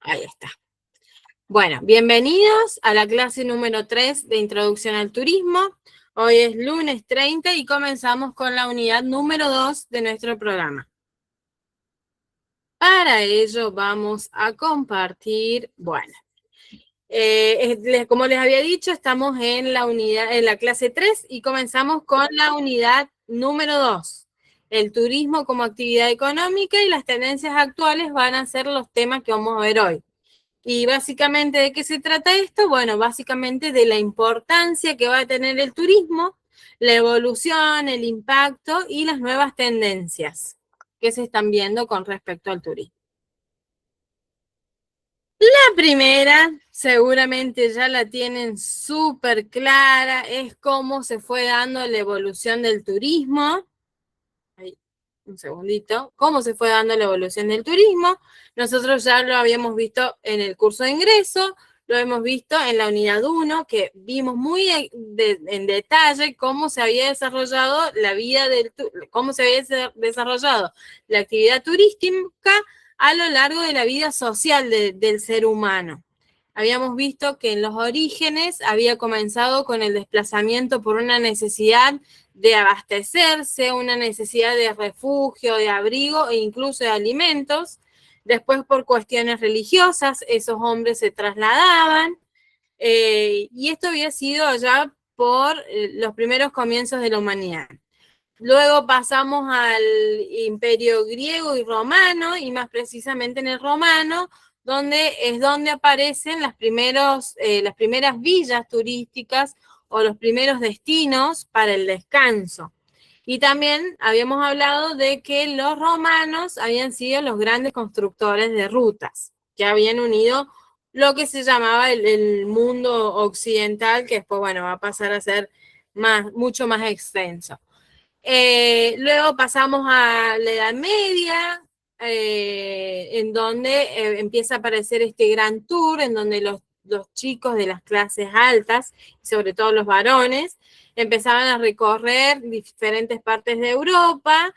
Ahí está. Bueno, bienvenidos a la clase número 3 de Introducción al Turismo. Hoy es lunes 30 y comenzamos con la unidad número 2 de nuestro programa. Para ello vamos a compartir, bueno, como les había dicho, estamos en la clase 3 y comenzamos con la unidad número 2. El turismo como actividad económica y las tendencias actuales van a ser los temas que vamos a ver hoy. Y básicamente, ¿de qué se trata esto? Bueno, básicamente de la importancia que va a tener el turismo, la evolución, el impacto y las nuevas tendencias que se están viendo con respecto al turismo. La primera, seguramente ya la tienen súper clara, es cómo se fue dando la evolución del turismo. Ahí, un segundito. ¿Cómo se fue dando la evolución del turismo? Nosotros ya lo habíamos visto en el curso de ingreso, lo hemos visto en la unidad 1, que vimos muy en detalle cómo se había desarrollado la vida cómo se había desarrollado la actividad turística a lo largo de la vida social del ser humano. Habíamos visto que en los orígenes había comenzado con el desplazamiento por una necesidad de abastecerse, una necesidad de refugio, de abrigo e incluso de alimentos. Después, por cuestiones religiosas, esos hombres se trasladaban, y esto había sido ya por los primeros comienzos de la humanidad. Luego pasamos al imperio griego y romano, y más precisamente en el romano, donde aparecen las primeras villas turísticas o los primeros destinos para el descanso. Y también habíamos hablado de que los romanos habían sido los grandes constructores de rutas, que habían unido lo que se llamaba el mundo occidental, que después, bueno, va a pasar a ser mucho más extenso. Luego pasamos a la Edad Media, en donde empieza a aparecer este gran tour, en donde los chicos de las clases altas, sobre todo los varones, empezaban a recorrer diferentes partes de Europa,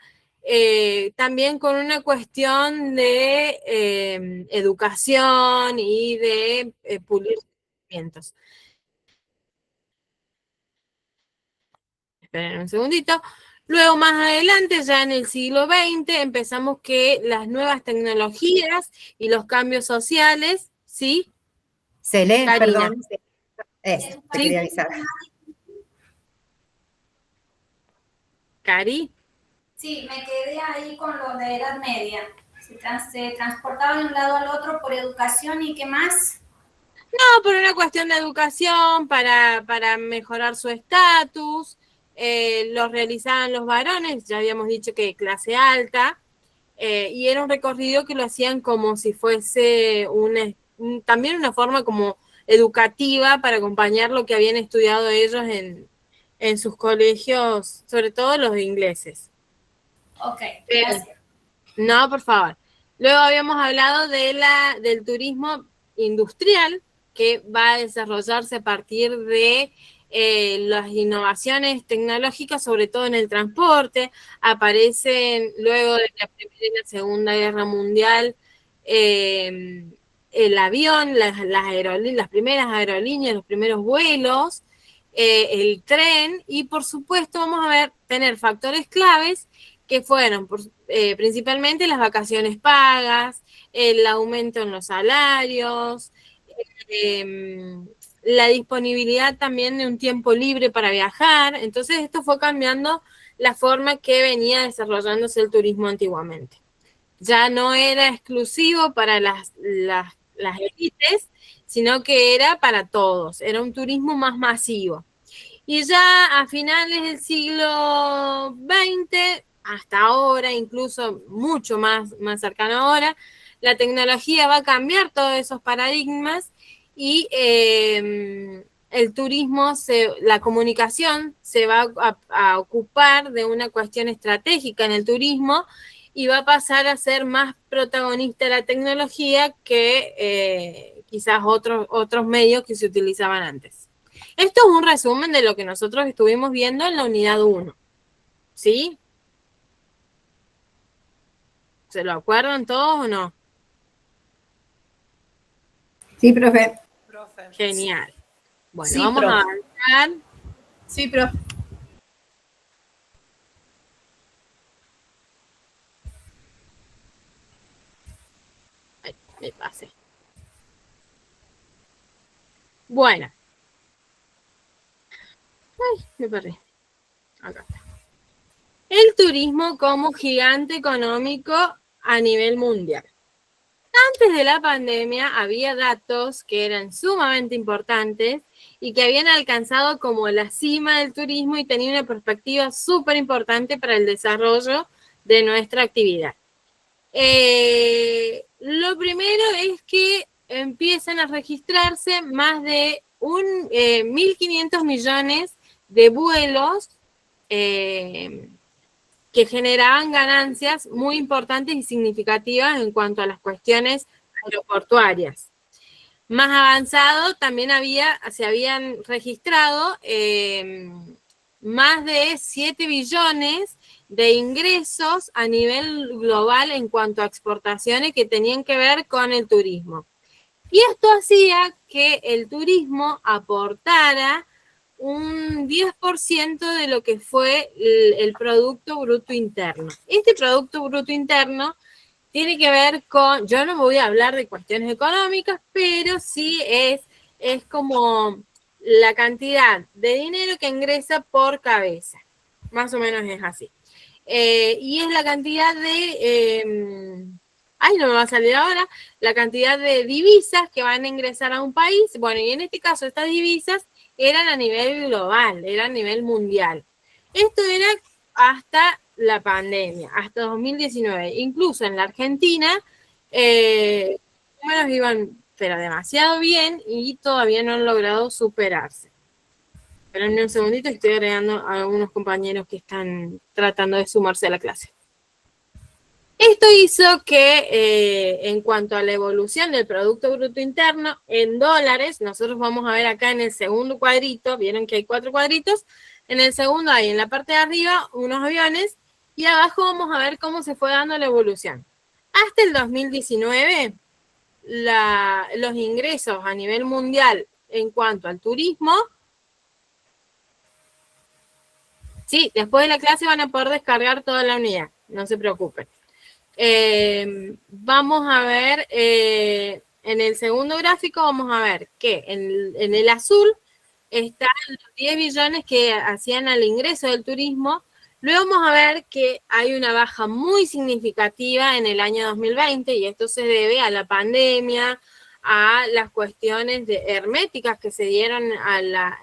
también con una cuestión de educación y de pulir conocimientos. Esperen un segundito. Luego, más adelante, ya en el siglo XX, empezamos que las nuevas tecnologías y los cambios sociales, ¿sí? Selene, Karina. perdón. Eso, te ¿Sí? quería avisar. ¿Cari? Sí, me quedé ahí con lo de Edad Media. Se transportaba de un lado al otro por educación y ¿qué más? No, por una cuestión de educación, para mejorar su estatus, los realizaban los varones, ya habíamos dicho que de clase alta, y era un recorrido que lo hacían como si fuese también una forma como educativa para acompañar lo que habían estudiado ellos en sus colegios, sobre todo los ingleses. Ok, gracias. No, por favor. Luego habíamos hablado del turismo industrial, que va a desarrollarse a partir de las innovaciones tecnológicas, sobre todo en el transporte. Aparecen luego de la Primera y la Segunda Guerra Mundial el avión, las primeras aerolíneas, los primeros vuelos, el tren, y por supuesto vamos a tener factores claves que fueron principalmente las vacaciones pagas, el aumento en los salarios, la disponibilidad también de un tiempo libre para viajar. Entonces esto fue cambiando la forma que venía desarrollándose el turismo antiguamente. Ya no era exclusivo para las élites, sino que era para todos, era un turismo más masivo. Y ya a finales del siglo XX, hasta ahora, incluso mucho más cercano ahora, la tecnología va a cambiar todos esos paradigmas y el turismo, la comunicación se va a ocupar de una cuestión estratégica en el turismo y va a pasar a ser más protagonista la tecnología que quizás otros medios que se utilizaban antes. Esto es un resumen de lo que nosotros estuvimos viendo en la unidad 1, ¿sí? ¿Se lo acuerdan todos o no? Sí, profe. Profe. Genial. Bueno, Sí, vamos profe. a avanzar. Sí, profe. Ay, me pasé. Bueno. Ay, me perdí. Acá está. El turismo como gigante económico a nivel mundial. Antes de la pandemia había datos que eran sumamente importantes y que habían alcanzado como la cima del turismo y tenían una perspectiva súper importante para el desarrollo de nuestra actividad. Lo primero es que empiezan a registrarse más de 1.500 millones de vuelos que generaban ganancias muy importantes y significativas en cuanto a las cuestiones aeroportuarias. Más avanzado, también se habían registrado más de 7 billones de ingresos a nivel global en cuanto a exportaciones que tenían que ver con el turismo. Y esto hacía que el turismo aportara un 10% de lo que fue el Producto Bruto Interno. Este Producto Bruto Interno tiene que ver con, yo no me voy a hablar de cuestiones económicas, pero sí es como la cantidad de dinero que ingresa por cabeza. Más o menos es así. Y es la cantidad de, ay, no me va a salir ahora, la cantidad de divisas que van a ingresar a un país. Bueno, y en este caso estas divisas eran a nivel global, eran a nivel mundial. Esto era hasta la pandemia, hasta 2019. Incluso en la Argentina, los números iban, pero demasiado bien y todavía no han logrado superarse. Pero en un segundito estoy agregando a algunos compañeros que están tratando de sumarse a la clase. Esto hizo que en cuanto a la evolución del Producto Bruto Interno en dólares, nosotros vamos a ver acá en el segundo cuadrito, vieron que hay 4 cuadritos, en el segundo hay en la parte de arriba unos aviones y abajo vamos a ver cómo se fue dando la evolución. Hasta el 2019, los ingresos a nivel mundial en cuanto al turismo, sí, después de la clase van a poder descargar toda la unidad, no se preocupen. Vamos a ver, en el segundo gráfico vamos a ver que en el azul están los 10 billones que hacían al ingreso del turismo. Luego vamos a ver que hay una baja muy significativa en el año 2020 y esto se debe a la pandemia, a las cuestiones herméticas que se dieron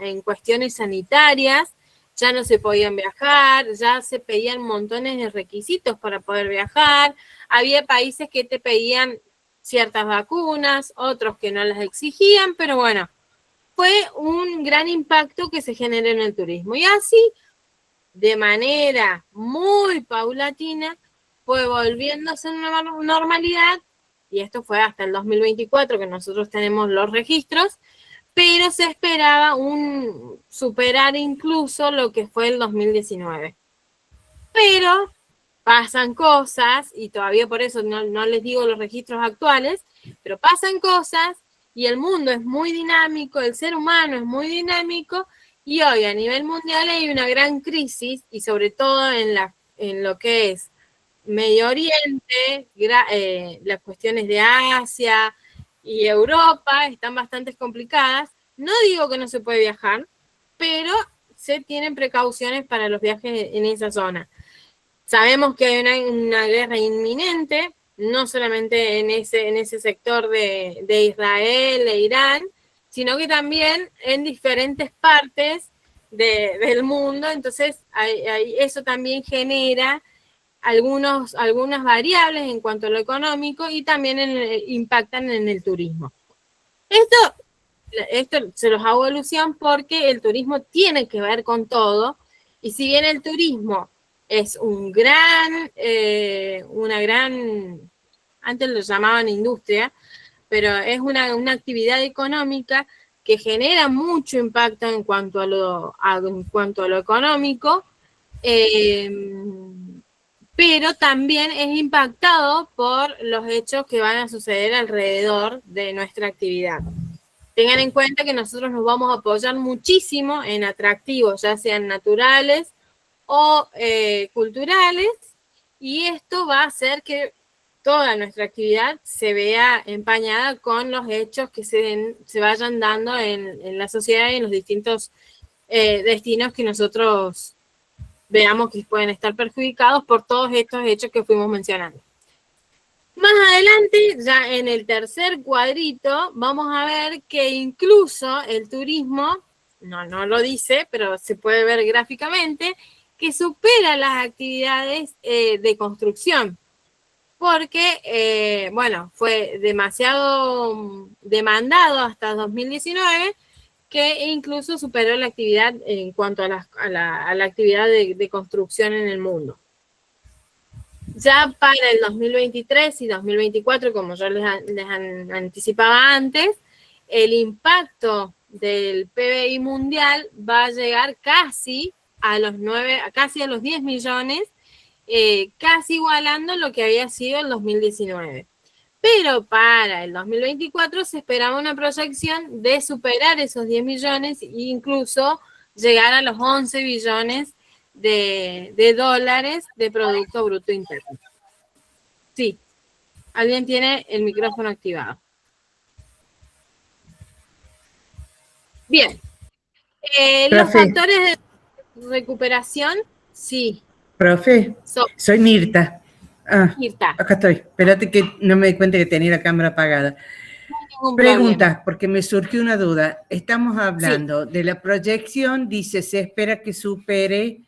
en cuestiones sanitarias. Ya no se podían viajar, ya se pedían montones de requisitos para poder viajar, había países que te pedían ciertas vacunas, otros que no las exigían, pero bueno, fue un gran impacto que se generó en el turismo. Y así, de manera muy paulatina, fue volviéndose a una normalidad, y esto fue hasta el 2024 que nosotros tenemos los registros, pero se esperaba superar incluso lo que fue el 2019. Pero pasan cosas, y todavía por eso no les digo los registros actuales, pero pasan cosas y el mundo es muy dinámico, el ser humano es muy dinámico, y hoy a nivel mundial hay una gran crisis, y sobre todo en lo que es Medio Oriente, las cuestiones de Asia y Europa están bastante complicadas. No digo que no se puede viajar, pero se tienen precauciones para los viajes en esa zona. Sabemos que hay una guerra inminente, no solamente en ese sector de Israel e Irán, sino que también en diferentes partes del mundo. Entonces, eso también genera algunas variables en cuanto a lo económico y también impactan en el turismo. Esto se los hago alusión porque el turismo tiene que ver con todo, y si bien el turismo es antes lo llamaban industria, pero es una actividad económica que genera mucho impacto en cuanto a lo económico, pero también es impactado por los hechos que van a suceder alrededor de nuestra actividad. Tengan en cuenta que nosotros nos vamos a apoyar muchísimo en atractivos, ya sean naturales o culturales, y esto va a hacer que toda nuestra actividad se vea empañada con los hechos que se vayan dando en la sociedad y en los distintos destinos que nosotros veamos que pueden estar perjudicados por todos estos hechos que fuimos mencionando. Más adelante, ya en el tercer cuadrito, vamos a ver que incluso el turismo, no lo dice, pero se puede ver gráficamente, que supera las actividades de construcción, porque, bueno, fue demasiado demandado hasta 2019, que incluso superó la actividad en cuanto a la actividad de construcción en el mundo. Ya para el 2023 y 2024, como yo les anticipaba antes, el impacto del PBI mundial va a llegar casi a los 10 millones, casi igualando lo que había sido el 2019. Pero para el 2024 se esperaba una proyección de superar esos 10 millones e incluso llegar a los 11 billones de dólares de Producto Bruto Interno. Sí, alguien tiene el micrófono activado. Bien. Los factores de recuperación, sí. Profe, soy Mirta. Mirta. Acá estoy. Espérate que no me di cuenta que tenía la cámara apagada. No pregunta, porque me surgió una duda. Estamos hablando de la proyección, dice, se espera que supere,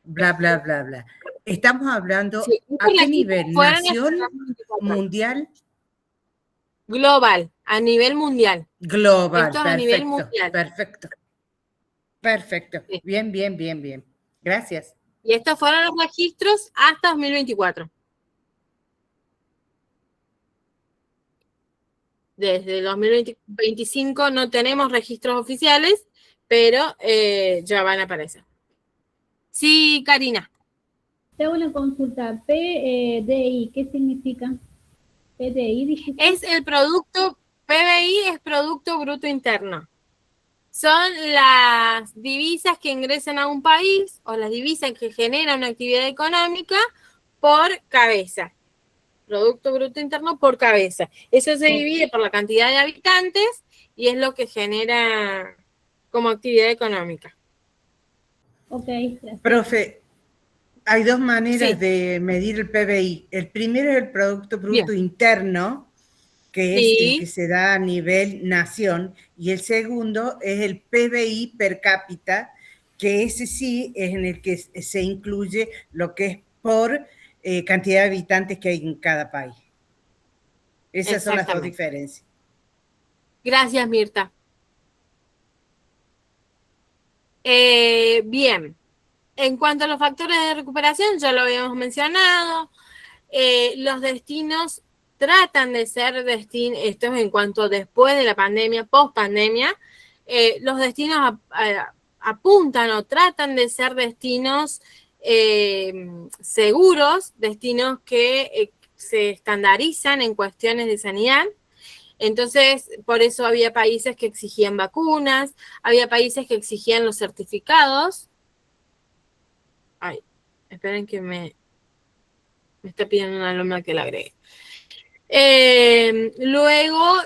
bla, bla, bla, bla. Estamos hablando, ¿a qué nivel? ¿Nación? ¿Mundial? Global, a nivel mundial. Global, esto perfecto, a nivel mundial. Perfecto. Sí. Bien. Gracias. Y estos fueron los registros hasta 2024. Desde 2025 no tenemos registros oficiales, pero ya van a aparecer. Sí, Karina. Tengo una consulta. PDI, ¿qué significa? PDI, dijiste. Es el producto, PBI es Producto Bruto Interno. Son las divisas que ingresan a un país o las divisas que generan una actividad económica por cabeza. Producto Bruto Interno por cabeza. Eso se divide por la cantidad de habitantes y es lo que genera como actividad económica. Ok, gracias. Profe, hay dos maneras de medir el PBI. El primero es el Producto Bruto Interno, que es el que se da a nivel nación, y el segundo es el PBI per cápita, que ese sí es en el que se incluye lo que es por cantidad de habitantes que hay en cada país. Esas son las dos diferencias. Gracias, Mirta. Bien. En cuanto a los factores de recuperación, ya lo habíamos mencionado. Los destinos tratan de ser destinos, esto es en cuanto después de la pandemia, post pandemia, los destinos apuntan o tratan de ser destinos seguros, destinos que se estandarizan en cuestiones de sanidad. Entonces, por eso había países que exigían vacunas, había países que exigían los certificados. Ay, esperen que me está pidiendo una alumna que la agregue. Luego,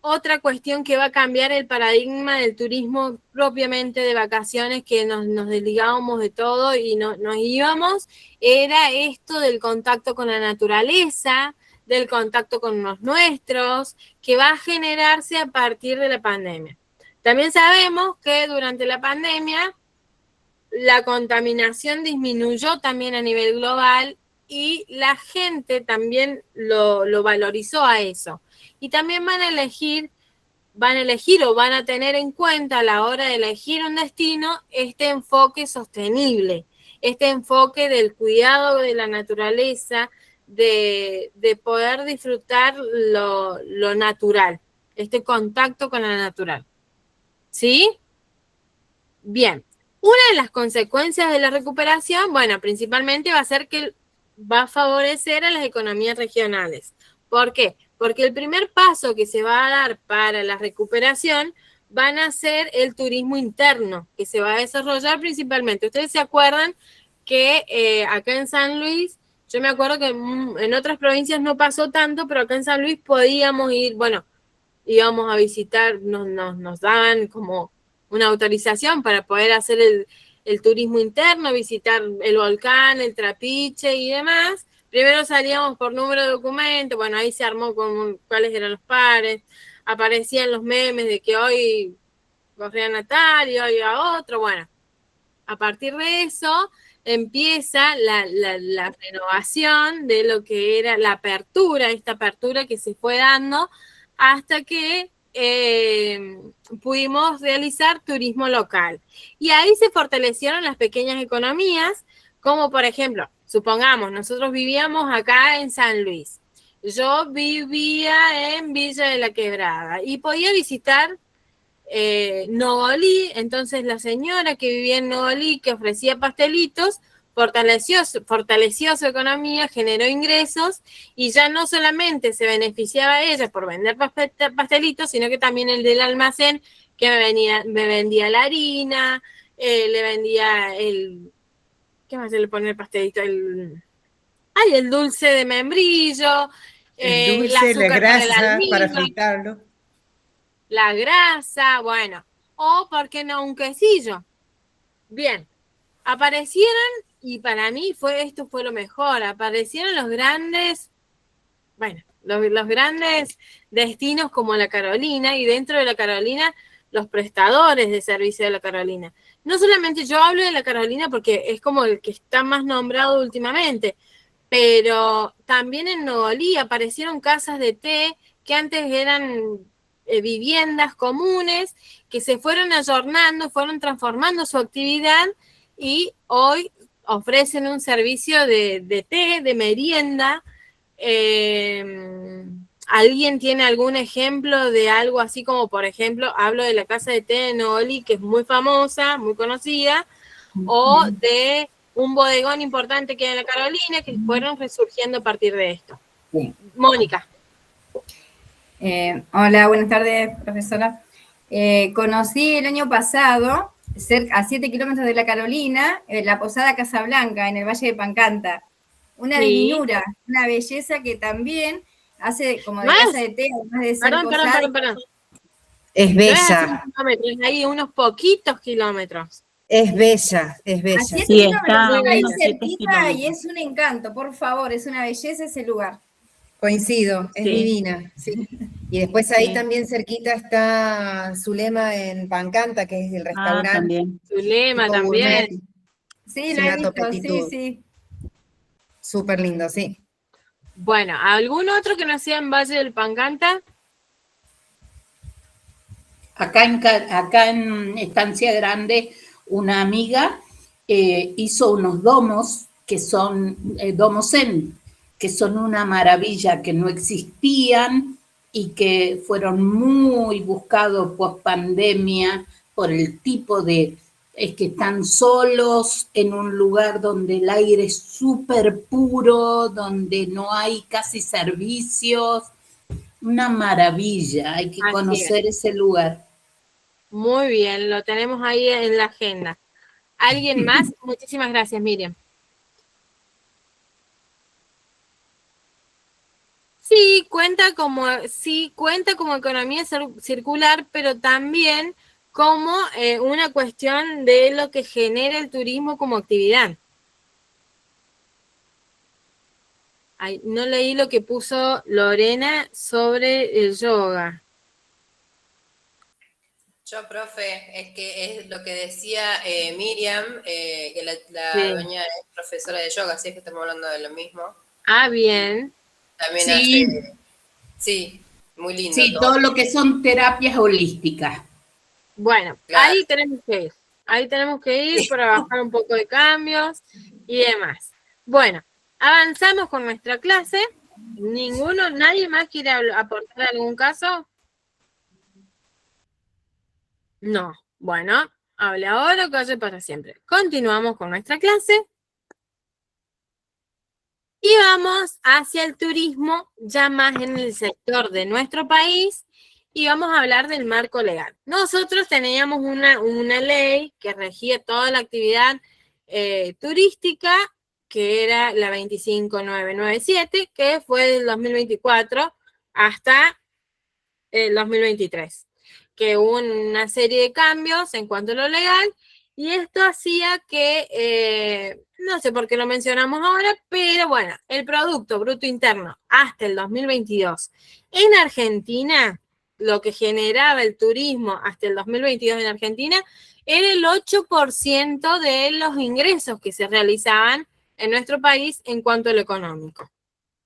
otra cuestión que va a cambiar el paradigma del turismo propiamente de vacaciones, que nos desligábamos de todo y nos íbamos, era esto del contacto con la naturaleza, del contacto con los nuestros, que va a generarse a partir de la pandemia. También sabemos que durante la pandemia la contaminación disminuyó también a nivel global y la gente también lo valorizó a eso. Y también van a elegir o van a tener en cuenta a la hora de elegir un destino este enfoque sostenible, este enfoque del cuidado de la naturaleza, de poder disfrutar lo natural, este contacto con la natural. ¿Sí? Bien. Una de las consecuencias de la recuperación, bueno, principalmente va a ser que va a favorecer a las economías regionales. ¿Por qué? Porque el primer paso que se va a dar para la recuperación van a ser el turismo interno, que se va a desarrollar principalmente. Ustedes se acuerdan que acá en San Luis, yo me acuerdo que en otras provincias no pasó tanto, pero acá en San Luis podíamos ir, bueno, íbamos a visitar, nos daban como una autorización para poder hacer el turismo interno, visitar el volcán, el Trapiche y demás. Primero salíamos por número de documento, bueno, ahí se armó con cuáles eran los pares, aparecían los memes de que hoy corría Natal y hoy a otro, bueno. A partir de eso empieza la renovación de lo que era la apertura, esta apertura que se fue dando hasta que pudimos realizar turismo local. Y ahí se fortalecieron las pequeñas economías, como por ejemplo, supongamos, nosotros vivíamos acá en San Luis. Yo vivía en Villa de la Quebrada y podía visitar Nogolí, entonces la señora que vivía en Nogolí, que ofrecía pastelitos, fortaleció su economía, generó ingresos y ya no solamente se beneficiaba ella por vender pastelitos, sino que también el del almacén que me vendía la harina, le vendía ¿qué más se le pone el pastelito? El dulce de membrillo, El el dulce, la azúcar para el grasa para almíbar, fritarlo. la grasa, bueno, o por qué no un quesillo. Bien, aparecieron, y para mí esto fue lo mejor, aparecieron los grandes, bueno, los grandes destinos como la Carolina, y dentro de la Carolina, los prestadores de servicio de la Carolina. No solamente yo hablo de la Carolina porque es como el que está más nombrado últimamente, pero también en Nogolí aparecieron casas de té que antes eran viviendas comunes, que se fueron ayornando, fueron transformando su actividad y hoy ofrecen un servicio de té, de merienda. ¿Alguien tiene algún ejemplo de algo así como, por ejemplo, hablo de la casa de té de Nogolí, que es muy famosa, muy conocida, o de un bodegón importante que hay en la Carolina, que fueron resurgiendo a partir de esto? Sí. Mónica. Hola, buenas tardes, profesora. Conocí el año pasado, a 7 kilómetros de la Carolina, la Posada Casablanca, en el Valle de Pancanta. Una divinura, una belleza que también hace como de casa de té, además de ser posada. Perdón. Es No es a bella, 5 kilómetros, hay unos poquitos kilómetros. es bella, es A bella. 7 Sí, kilómetros, está está ahí unos 7 cerquita kilómetros. y es un encanto, por favor, es una belleza ese lugar. Coincido, es Sí. divina. Sí. Y después ahí Sí. también cerquita está Zulema en Pancanta, que es el restaurante. También. Zulema tipo también. gourmet. Sí, Es lo he una visto, topetitud. sí. Súper lindo, sí. Bueno, ¿algún otro que no sea en Valle del Pancanta? Acá en Estancia Grande, una amiga hizo unos domos que son domos zen, que son una maravilla, que no existían y que fueron muy buscados post pandemia por el tipo de, es que están solos en un lugar donde el aire es súper puro, donde no hay casi servicios. Una maravilla, hay que Así conocer ese lugar. Muy bien, lo tenemos ahí en la agenda. ¿Alguien más? Muchísimas gracias, Miriam. Sí, cuenta como economía circular, pero también como una cuestión de lo que genera el turismo como actividad. Ay, no leí lo que puso Lorena sobre el yoga. Yo, profe, es que es lo que decía Miriam, que la Sí. doña es profesora de yoga, así es que estamos hablando de lo mismo. Ah, bien. También Sí. hace, sí, muy lindo. Sí, todo lo que son terapias holísticas. Bueno, Claro. ahí tenemos que ir para bajar un poco de cambios y demás. Bueno, avanzamos con nuestra clase. ¿Nadie más quiere aportar algún caso? No. Bueno, hable ahora o calle para siempre. Continuamos con nuestra clase. Y vamos hacia el turismo, ya más en el sector de nuestro país, y vamos a hablar del marco legal. Nosotros teníamos una ley que regía toda la actividad turística, que era la 25997, que fue del 2024 hasta el 2023, que hubo una serie de cambios en cuanto a lo legal, y esto hacía que, no sé por qué lo mencionamos ahora, pero bueno, el Producto Bruto Interno hasta el 2022 en Argentina, lo que generaba el turismo hasta el 2022 en Argentina, era el 8% de los ingresos que se realizaban en nuestro país en cuanto a lo económico.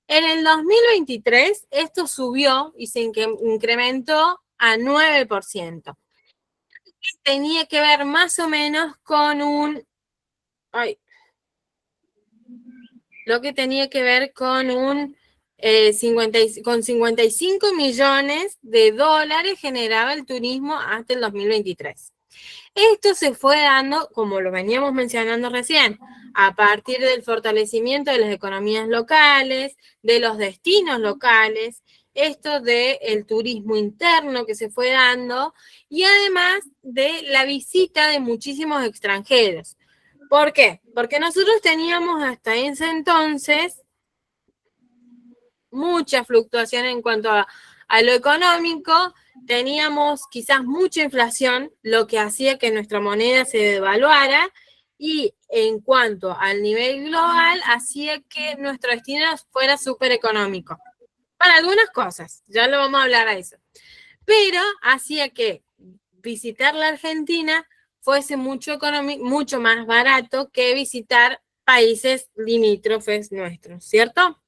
En el 2023 esto subió y se incrementó a 9%. Tenía que ver más o menos con lo que tenía que ver con 55 millones de dólares generaba el turismo hasta el 2023. Esto se fue dando, como lo veníamos mencionando recién, a partir del fortalecimiento de las economías locales, de los destinos locales, esto del turismo interno que se fue dando, y además de la visita de muchísimos extranjeros. ¿Por qué? Porque nosotros teníamos hasta ese entonces mucha fluctuación en cuanto a lo económico, teníamos quizás mucha inflación, lo que hacía que nuestra moneda se devaluara, y en cuanto al nivel global, hacía que nuestro destino fuera súper económico. Para algunas cosas, ya lo vamos a hablar a eso. Pero hacía que visitar la Argentina fuese mucho más barato que visitar países limítrofes nuestros, ¿cierto?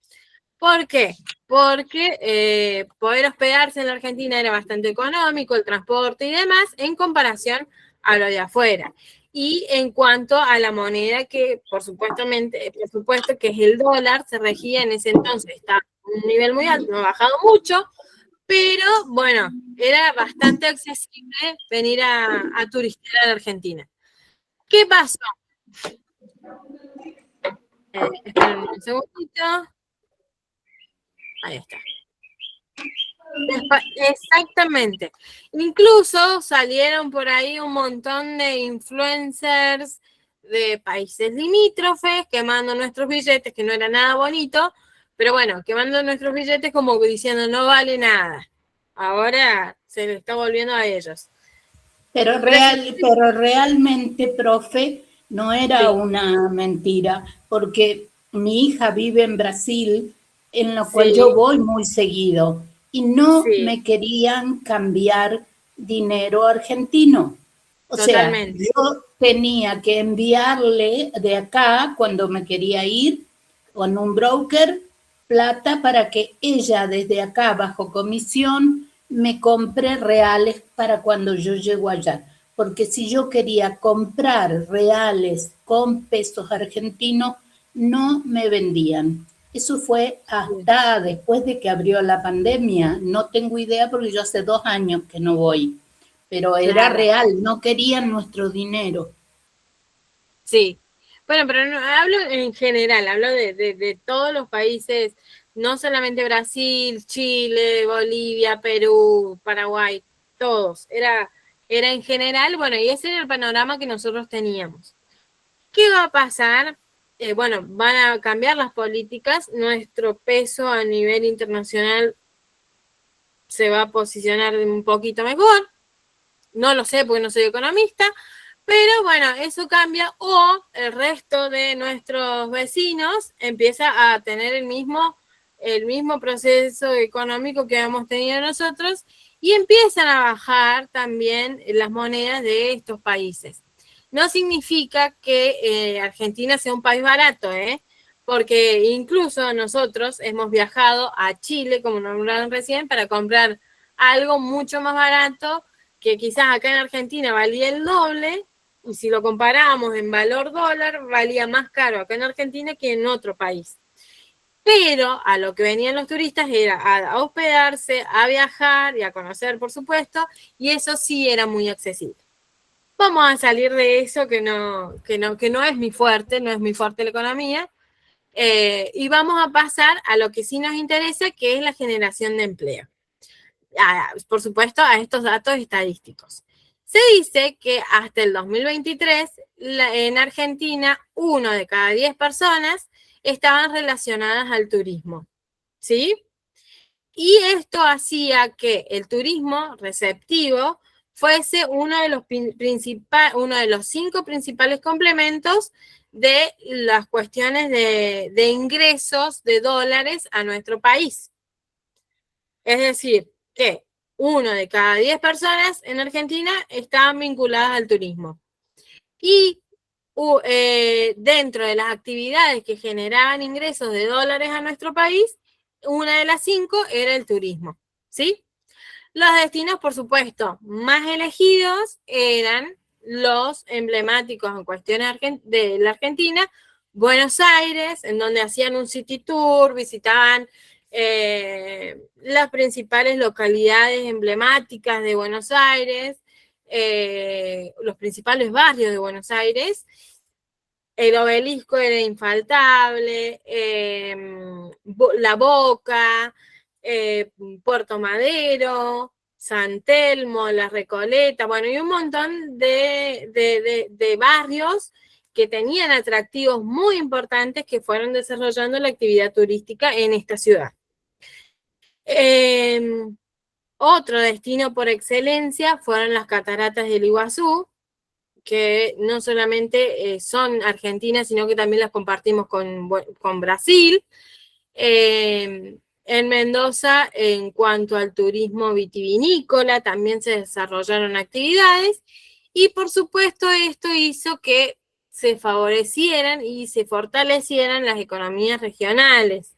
¿Por qué? Porque poder hospedarse en la Argentina era bastante económico, el transporte y demás, en comparación a lo de afuera. Y en cuanto a la moneda, que por supuesto que es el dólar, se regía en ese entonces, está a un nivel muy alto, no ha bajado mucho, pero bueno, era bastante accesible venir a turistear a la Argentina. ¿Qué pasó? Esperen un segundito. Ahí está. Exactamente. Incluso salieron por ahí un montón de influencers de países limítrofes quemando nuestros billetes, que no era nada bonito, pero bueno, quemando nuestros billetes como diciendo no vale nada. Ahora se le está volviendo a ellos. Pero realmente, profe, no era una mentira, porque mi hija vive en Brasil, en lo cual yo voy muy seguido, y no me querían cambiar dinero argentino. O Totalmente. sea, yo tenía que enviarle de acá, cuando me quería ir, con un broker, plata para que ella desde acá, bajo comisión, me compre reales para cuando yo llego allá. Porque si yo quería comprar reales con pesos argentinos, no me vendían. Eso fue hasta después de que abrió la pandemia. No tengo idea porque yo hace 2 años que no voy. Pero era real, no querían nuestro dinero. Sí. Bueno, pero no, hablo en general, hablo de todos los países, no solamente Brasil, Chile, Bolivia, Perú, Paraguay, todos. Era en general, bueno, y ese era el panorama que nosotros teníamos. ¿Qué va a pasar? Bueno, van a cambiar las políticas, nuestro peso a nivel internacional se va a posicionar un poquito mejor, no lo sé porque no soy economista, pero bueno, eso cambia, o el resto de nuestros vecinos empieza a tener el mismo proceso económico que hemos tenido nosotros, y empiezan a bajar también las monedas de estos países. No significa que Argentina sea un país barato, porque incluso nosotros hemos viajado a Chile, como nombraron recién, para comprar algo mucho más barato, que quizás acá en Argentina valía el doble, y si lo comparamos en valor dólar, valía más caro acá en Argentina que en otro país. Pero a lo que venían los turistas era a hospedarse, a viajar y a conocer, por supuesto, y eso sí era muy accesible. Vamos a salir de eso, que no es mi fuerte, no es mi fuerte la economía, Y vamos a pasar a lo que sí nos interesa, que es la generación de empleo. Por supuesto, a estos datos estadísticos. Se dice que hasta el 2023, en Argentina, 1 de cada 10 personas estaban relacionadas al turismo, ¿sí? Y esto hacía que el turismo receptivo fuese uno de los 5 principales complementos de las cuestiones de ingresos de dólares a nuestro país. Es decir, que 1 de cada 10 personas en Argentina estaban vinculadas al turismo. Y dentro de las actividades que generaban ingresos de dólares a nuestro país, una de las 5 era el turismo, ¿sí? Los destinos, por supuesto, más elegidos eran los emblemáticos en cuestiones de la Argentina, Buenos Aires, en donde hacían un city tour, visitaban las principales localidades emblemáticas de Buenos Aires, los principales barrios de Buenos Aires. El Obelisco era infaltable, La Boca, Puerto Madero, San Telmo, La Recoleta, bueno, y un montón de barrios que tenían atractivos muy importantes que fueron desarrollando la actividad turística en esta ciudad. Otro destino por excelencia fueron las cataratas del Iguazú, que no solamente son argentinas, sino que también las compartimos con Brasil. En Mendoza, en cuanto al turismo vitivinícola, también se desarrollaron actividades, y por supuesto esto hizo que se favorecieran y se fortalecieran las economías regionales.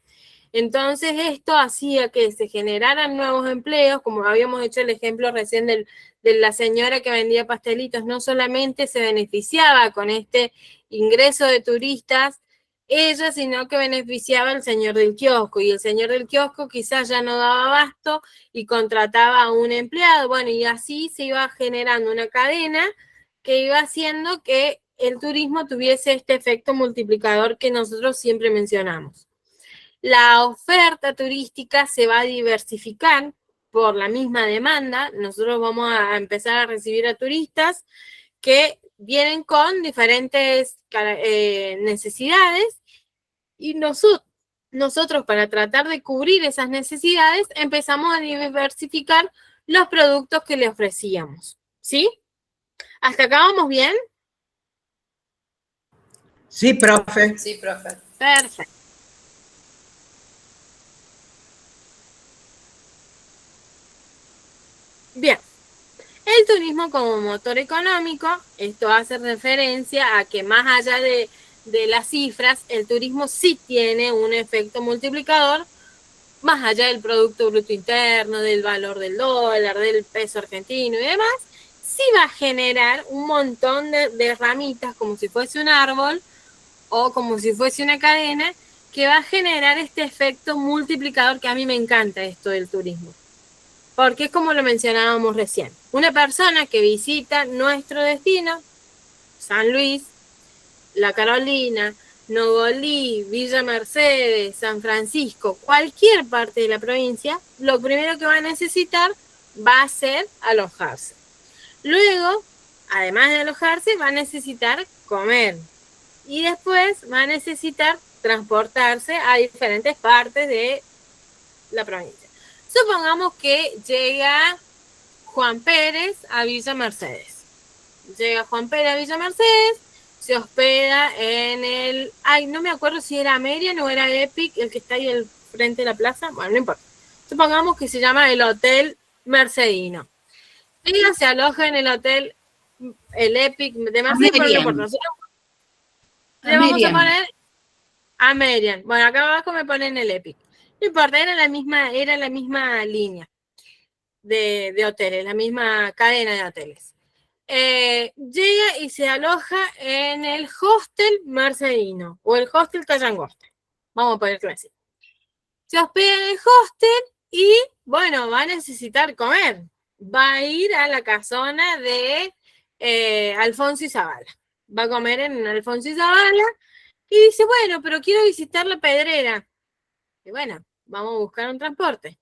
Entonces esto hacía que se generaran nuevos empleos, como habíamos hecho el ejemplo recién de la señora que vendía pastelitos. No solamente se beneficiaba con este ingreso de turistas ella, sino que beneficiaba al señor del kiosco, y el señor del kiosco quizás ya no daba abasto y contrataba a un empleado. Bueno, y así se iba generando una cadena que iba haciendo que el turismo tuviese este efecto multiplicador que nosotros siempre mencionamos. La oferta turística se va a diversificar por la misma demanda. Nosotros vamos a empezar a recibir a turistas que vienen con diferentes necesidades, y nosotros para tratar de cubrir esas necesidades empezamos a diversificar los productos que le ofrecíamos, ¿sí? ¿Hasta acá vamos bien? Sí, profe. Sí, profe. Perfecto. Bien, el turismo como motor económico, esto hace referencia a que más allá de las cifras, el turismo sí tiene un efecto multiplicador, más allá del Producto Bruto Interno, del valor del dólar, del peso argentino y demás, sí va a generar un montón de ramitas, como si fuese un árbol o como si fuese una cadena, que va a generar este efecto multiplicador, que a mí me encanta esto del turismo. Porque es como lo mencionábamos recién. Una persona que visita nuestro destino, San Luis, La Carolina, Nogolí, Villa Mercedes, San Francisco, cualquier parte de la provincia, lo primero que va a necesitar va a ser alojarse. Luego, además de alojarse, va a necesitar comer. Y después va a necesitar transportarse a diferentes partes de la provincia. Supongamos que llega Juan Pérez a Villa Mercedes. Llega Juan Pérez a Villa Mercedes, se hospeda en el... Ay, no me acuerdo si era Merian o era Epic, el que está ahí al frente de la plaza. Bueno, no importa. Supongamos que se llama el Hotel Mercedino. Ella se aloja en el hotel, el Epic de Mercedes, pero no importa. Nosotros le vamos a poner a Merian. Bueno, acá abajo me ponen el Epic. No importa, era la misma línea de hoteles, la misma cadena de hoteles. Llega y se aloja en el Hostel Mercedino o el Hostel Cayangosta. Vamos a ponerlo así. Se hospeda en el hostel y, bueno, va a necesitar comer. Va a ir a la casona de Alfonso y Zavala. Va a comer en Alfonso y Zavala, Y dice, bueno, pero quiero visitar la Pedrera. Y bueno, vamos a buscar un transporte.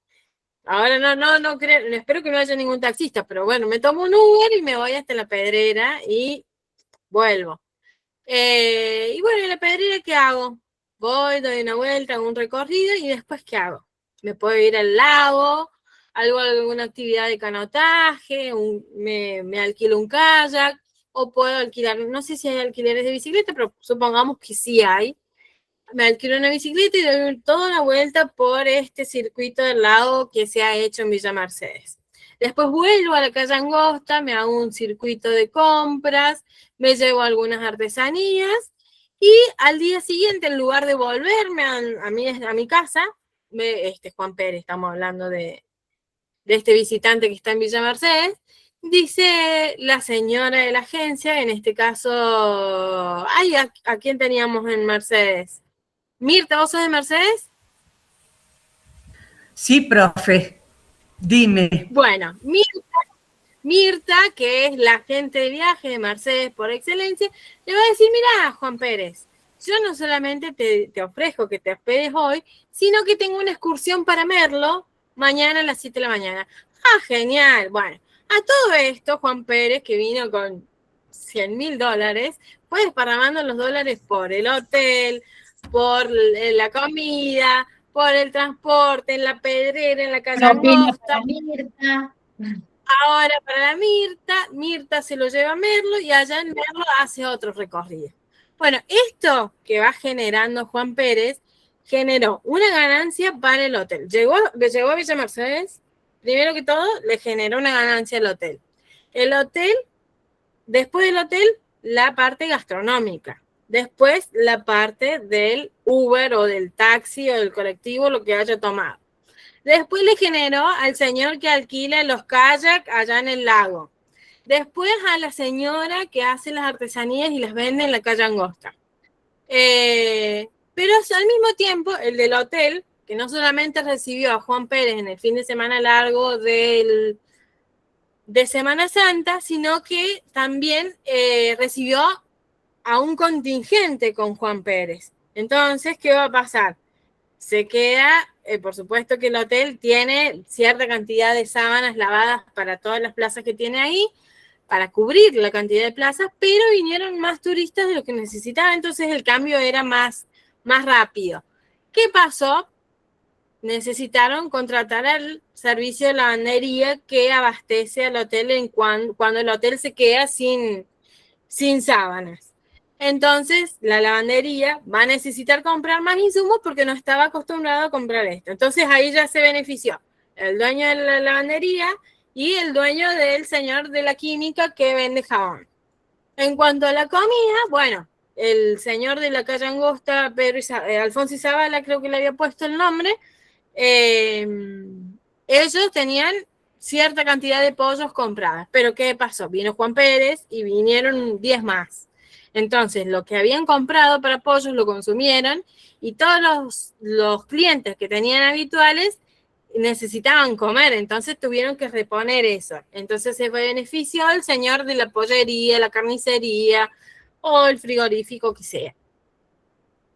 Ahora no creo, espero que no haya ningún taxista, pero bueno, me tomo un Uber y me voy hasta la Pedrera y vuelvo. Y bueno, en la Pedrera, ¿qué hago? Voy, doy una vuelta, hago un recorrido y después, ¿qué hago? Me puedo ir al lago, alguna actividad de canotaje, me alquilo un kayak, o puedo alquilar, no sé si hay alquileres de bicicleta, pero supongamos que sí hay. Me alquilo una bicicleta y doy toda una vuelta por este circuito del lago que se ha hecho en Villa Mercedes. Después vuelvo a la calle Angosta, me hago un circuito de compras, me llevo algunas artesanías y al día siguiente, en lugar de volverme a mi casa, Juan Pérez, estamos hablando de este visitante que está en Villa Mercedes, dice la señora de la agencia, en este caso, ay, ¿a quién teníamos en Mercedes? Mirta, ¿vos sos de Mercedes? Sí, profe, dime. Bueno, Mirta, que es la agente de viaje de Mercedes por excelencia, le va a decir, mirá, Juan Pérez, yo no solamente te ofrezco que te hospedes hoy, sino que tengo una excursión para Merlo mañana a las 7 de la mañana. Ah, genial. Bueno, a todo esto, Juan Pérez, que vino con $100.000, fue desparramando los dólares por el hotel, por la comida, por el transporte, en la Pedrera, en la calle Angosta. Ahora para la Mirta se lo lleva a Merlo y allá en Merlo hace otro recorrido. Bueno, esto que va generando Juan Pérez generó una ganancia para el hotel. Llegó a Villa Mercedes, primero que todo, le generó una ganancia al hotel. El hotel, después del hotel, la parte gastronómica. Después, la parte del Uber o del taxi o del colectivo, lo que haya tomado. Después le generó al señor que alquila los kayaks allá en el lago. Después a la señora que hace las artesanías y las vende en la calle Angosta. Pero al mismo tiempo, el del hotel, que no solamente recibió a Juan Pérez en el fin de semana largo de Semana Santa, sino que también recibió a un contingente con Juan Pérez. Entonces, ¿qué va a pasar? Se queda, por supuesto que el hotel tiene cierta cantidad de sábanas lavadas para todas las plazas que tiene ahí, para cubrir la cantidad de plazas, pero vinieron más turistas de lo que necesitaba, entonces el cambio era más rápido. ¿Qué pasó? Necesitaron contratar al servicio de lavandería que abastece al hotel cuando el hotel se queda sin sábanas. Entonces, la lavandería va a necesitar comprar más insumos porque no estaba acostumbrado a comprar esto. Entonces, ahí ya se benefició el dueño de la lavandería y el dueño del señor de la química que vende jabón. En cuanto a la comida, bueno, el señor de la calle Angosta, Alfonso Izabala, creo que le había puesto el nombre, ellos tenían cierta cantidad de pollos compradas. Pero ¿qué pasó? Vino Juan Pérez y vinieron 10 más. Entonces, lo que habían comprado para pollos lo consumieron y todos los clientes que tenían habituales necesitaban comer, entonces tuvieron que reponer eso. Entonces se benefició el señor de la pollería, la carnicería o el frigorífico que sea.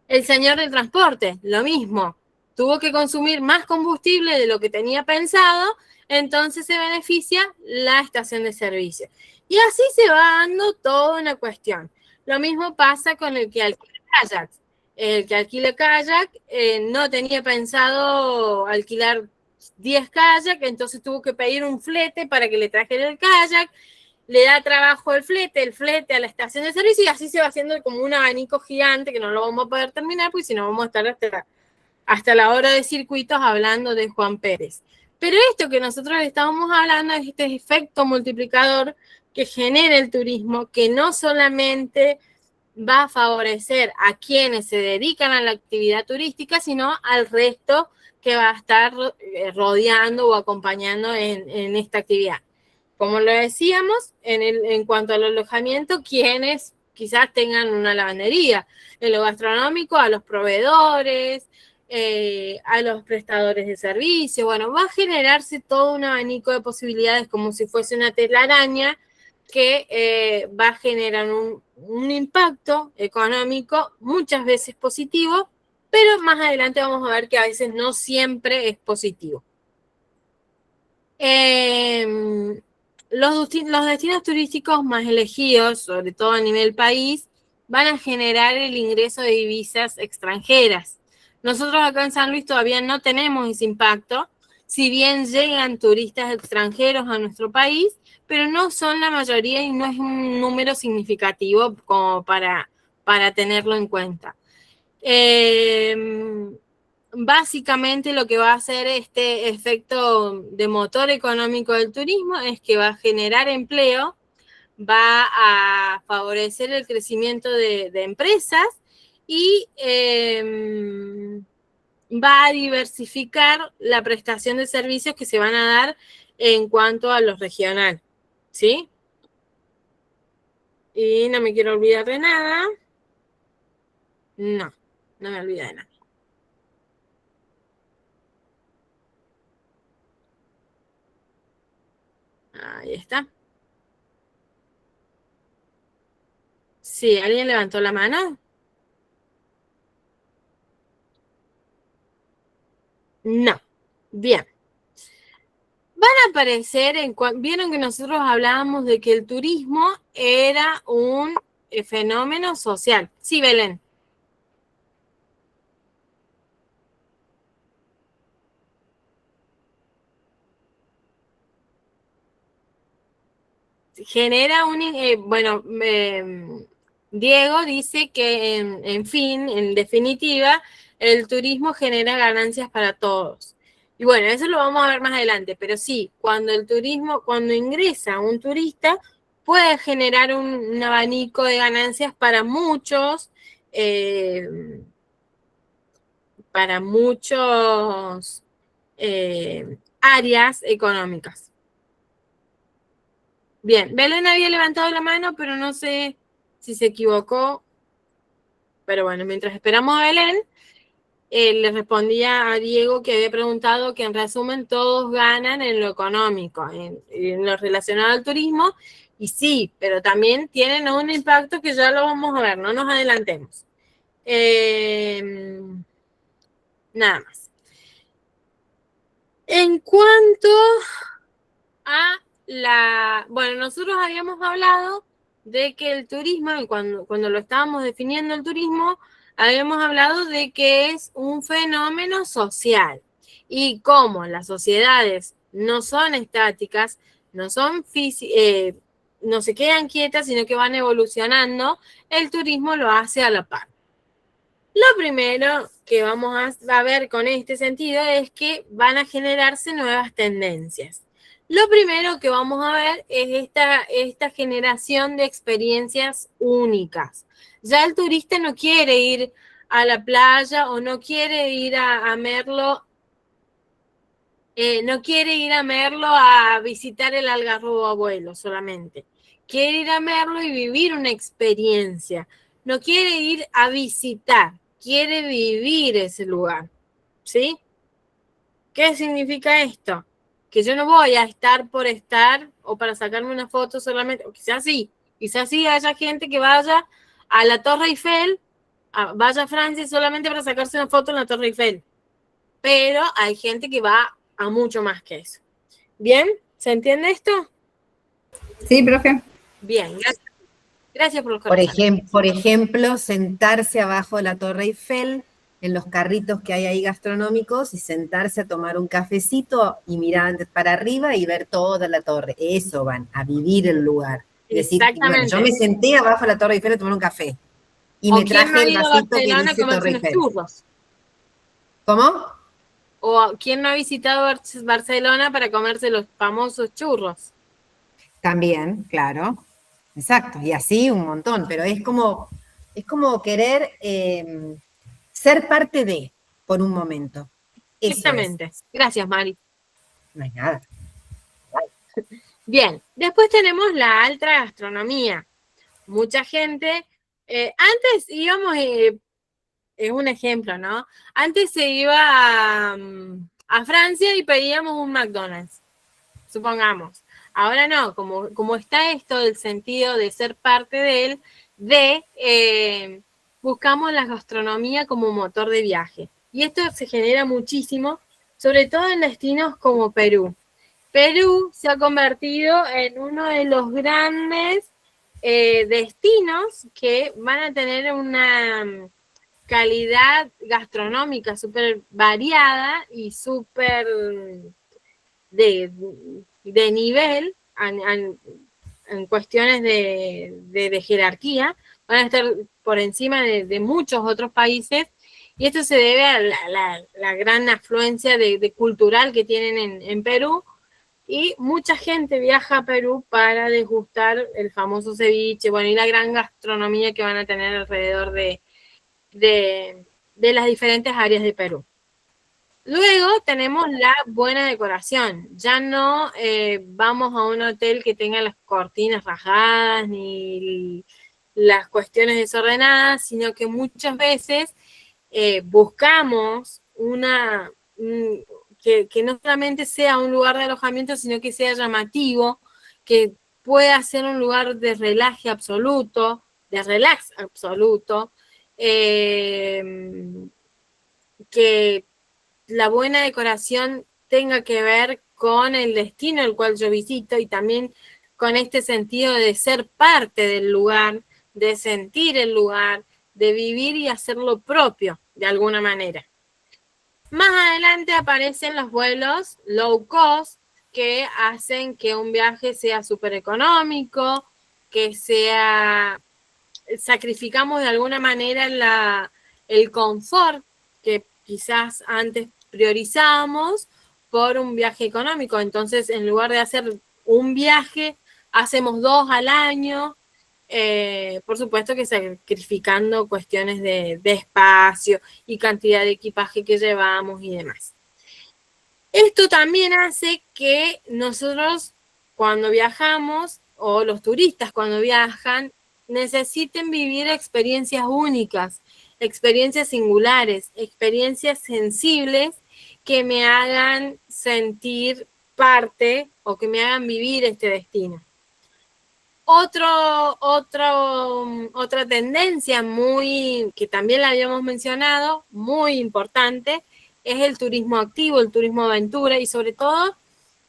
El señor del transporte, lo mismo. Tuvo que consumir más combustible de lo que tenía pensado, entonces se beneficia la estación de servicio. Y así se va dando toda una cuestión. Lo mismo pasa con el que alquila kayak. El que alquila kayak no tenía pensado alquilar 10 kayak, entonces tuvo que pedir un flete para que le trajera el kayak, le da trabajo el flete a la estación de servicio y así se va haciendo como un abanico gigante que no lo vamos a poder terminar, porque si no vamos a estar hasta la hora de circuitos hablando de Juan Pérez. Pero esto que nosotros estábamos hablando es este efecto multiplicador que genera el turismo, que no solamente va a favorecer a quienes se dedican a la actividad turística, sino al resto que va a estar rodeando o acompañando en esta actividad. Como lo decíamos, en cuanto al alojamiento, quienes quizás tengan una lavandería, en lo gastronómico, a los proveedores, a los prestadores de servicio, bueno, va a generarse todo un abanico de posibilidades como si fuese una telaraña que va a generar un impacto económico muchas veces positivo, pero más adelante vamos a ver que a veces no siempre es positivo. Los destinos turísticos más elegidos, sobre todo a nivel país, van a generar el ingreso de divisas extranjeras. Nosotros acá en San Luis todavía no tenemos ese impacto, si bien llegan turistas extranjeros a nuestro país, pero no son la mayoría y no es un número significativo como para tenerlo en cuenta. Básicamente lo que va a hacer este efecto de motor económico del turismo es que va a generar empleo, va a favorecer el crecimiento de empresas y va a diversificar la prestación de servicios que se van a dar en cuanto a los regional, ¿sí? Y no me quiero olvidar de nada. No me olvidé de nada. Ahí está. Sí, ¿alguien levantó la mano? No. Bien. Van a aparecer, vieron que nosotros hablábamos de que el turismo era un fenómeno social. Sí, Belén. Genera Diego dice que en fin, en definitiva, el turismo genera ganancias para todos. Y bueno, eso lo vamos a ver más adelante, pero sí, cuando ingresa un turista, puede generar un abanico de ganancias para muchos áreas económicas. Bien, Belén había levantado la mano, pero no sé si se equivocó. Pero bueno, mientras esperamos a Belén, le respondía a Diego que había preguntado que en resumen todos ganan en lo económico, en lo relacionado al turismo, y sí, pero también tienen un impacto que ya lo vamos a ver, no nos adelantemos. Nada más. En cuanto a bueno, nosotros habíamos hablado de que el turismo, y cuando lo estábamos definiendo el turismo, habíamos hablado de que es un fenómeno social. Y como las sociedades no son estáticas, no se quedan quietas, sino que van evolucionando, el turismo lo hace a la par. Lo primero que vamos a ver con este sentido es que van a generarse nuevas tendencias. Lo primero que vamos a ver es esta generación de experiencias únicas. Ya el turista no quiere ir a la playa o no quiere ir a Merlo, a visitar el Algarrobo Abuelo solamente. Quiere ir a Merlo y vivir una experiencia. No quiere ir a visitar, quiere vivir ese lugar. ¿Sí? ¿Qué significa esto? Que yo no voy a estar por estar o para sacarme una foto solamente, o quizás sí haya gente que vaya a la Torre Eiffel, vaya a Francia solamente para sacarse una foto en la Torre Eiffel. Pero hay gente que va a mucho más que eso. ¿Bien? ¿Se entiende esto? Sí, profe. Bien, gracias por los comentarios. Por ejemplo, sentarse abajo de la Torre Eiffel, en los carritos que hay ahí gastronómicos, y sentarse a tomar un cafecito y mirar para arriba y ver toda la torre. Eso van, a vivir el lugar. Es decir, bueno, yo me senté abajo de la Torre Eiffel a tomar un café. Y me traje el vasito que dice Torre Eiffel. Churros. ¿Cómo? ¿O quién no ha visitado Barcelona para comerse los famosos churros? También, claro. Exacto, y así un montón, pero es como querer ser parte de, por un momento. Exactamente. Gracias, Mari. No hay nada. Bien, después tenemos la alta gastronomía. Mucha gente, antes íbamos, es un ejemplo, ¿no? Antes se iba a Francia y pedíamos un McDonald's, supongamos. Ahora no, como está esto del sentido de ser parte de él, buscamos la gastronomía como motor de viaje. Y esto se genera muchísimo, sobre todo en destinos como Perú. Perú se ha convertido en uno de los grandes destinos que van a tener una calidad gastronómica súper variada y súper de nivel en cuestiones de jerarquía, van a estar por encima de muchos otros países, y esto se debe a la gran afluencia de cultural que tienen en Perú, y mucha gente viaja a Perú para degustar el famoso ceviche, bueno, y la gran gastronomía que van a tener alrededor de las diferentes áreas de Perú. Luego tenemos la buena decoración. Ya no vamos a un hotel que tenga las cortinas rajadas ni las cuestiones desordenadas, sino que muchas veces buscamos que no solamente sea un lugar de alojamiento, sino que sea llamativo, que pueda ser un lugar de relax absoluto, que la buena decoración tenga que ver con el destino al cual yo visito y también con este sentido de ser parte del lugar, de sentir el lugar, de vivir y hacerlo propio de alguna manera. Más adelante aparecen los vuelos low cost que hacen que un viaje sea súper económico, que sacrificamos de alguna manera el confort que quizás antes priorizábamos por un viaje económico. Entonces, en lugar de hacer un viaje, hacemos 2 al año, por supuesto que sacrificando cuestiones de espacio y cantidad de equipaje que llevamos y demás. Esto también hace que nosotros cuando viajamos, o los turistas cuando viajan, necesiten vivir experiencias únicas, experiencias singulares, experiencias sensibles que me hagan sentir parte o que me hagan vivir este destino. Otra tendencia que también la habíamos mencionado, muy importante, es el turismo activo, el turismo aventura, y sobre todo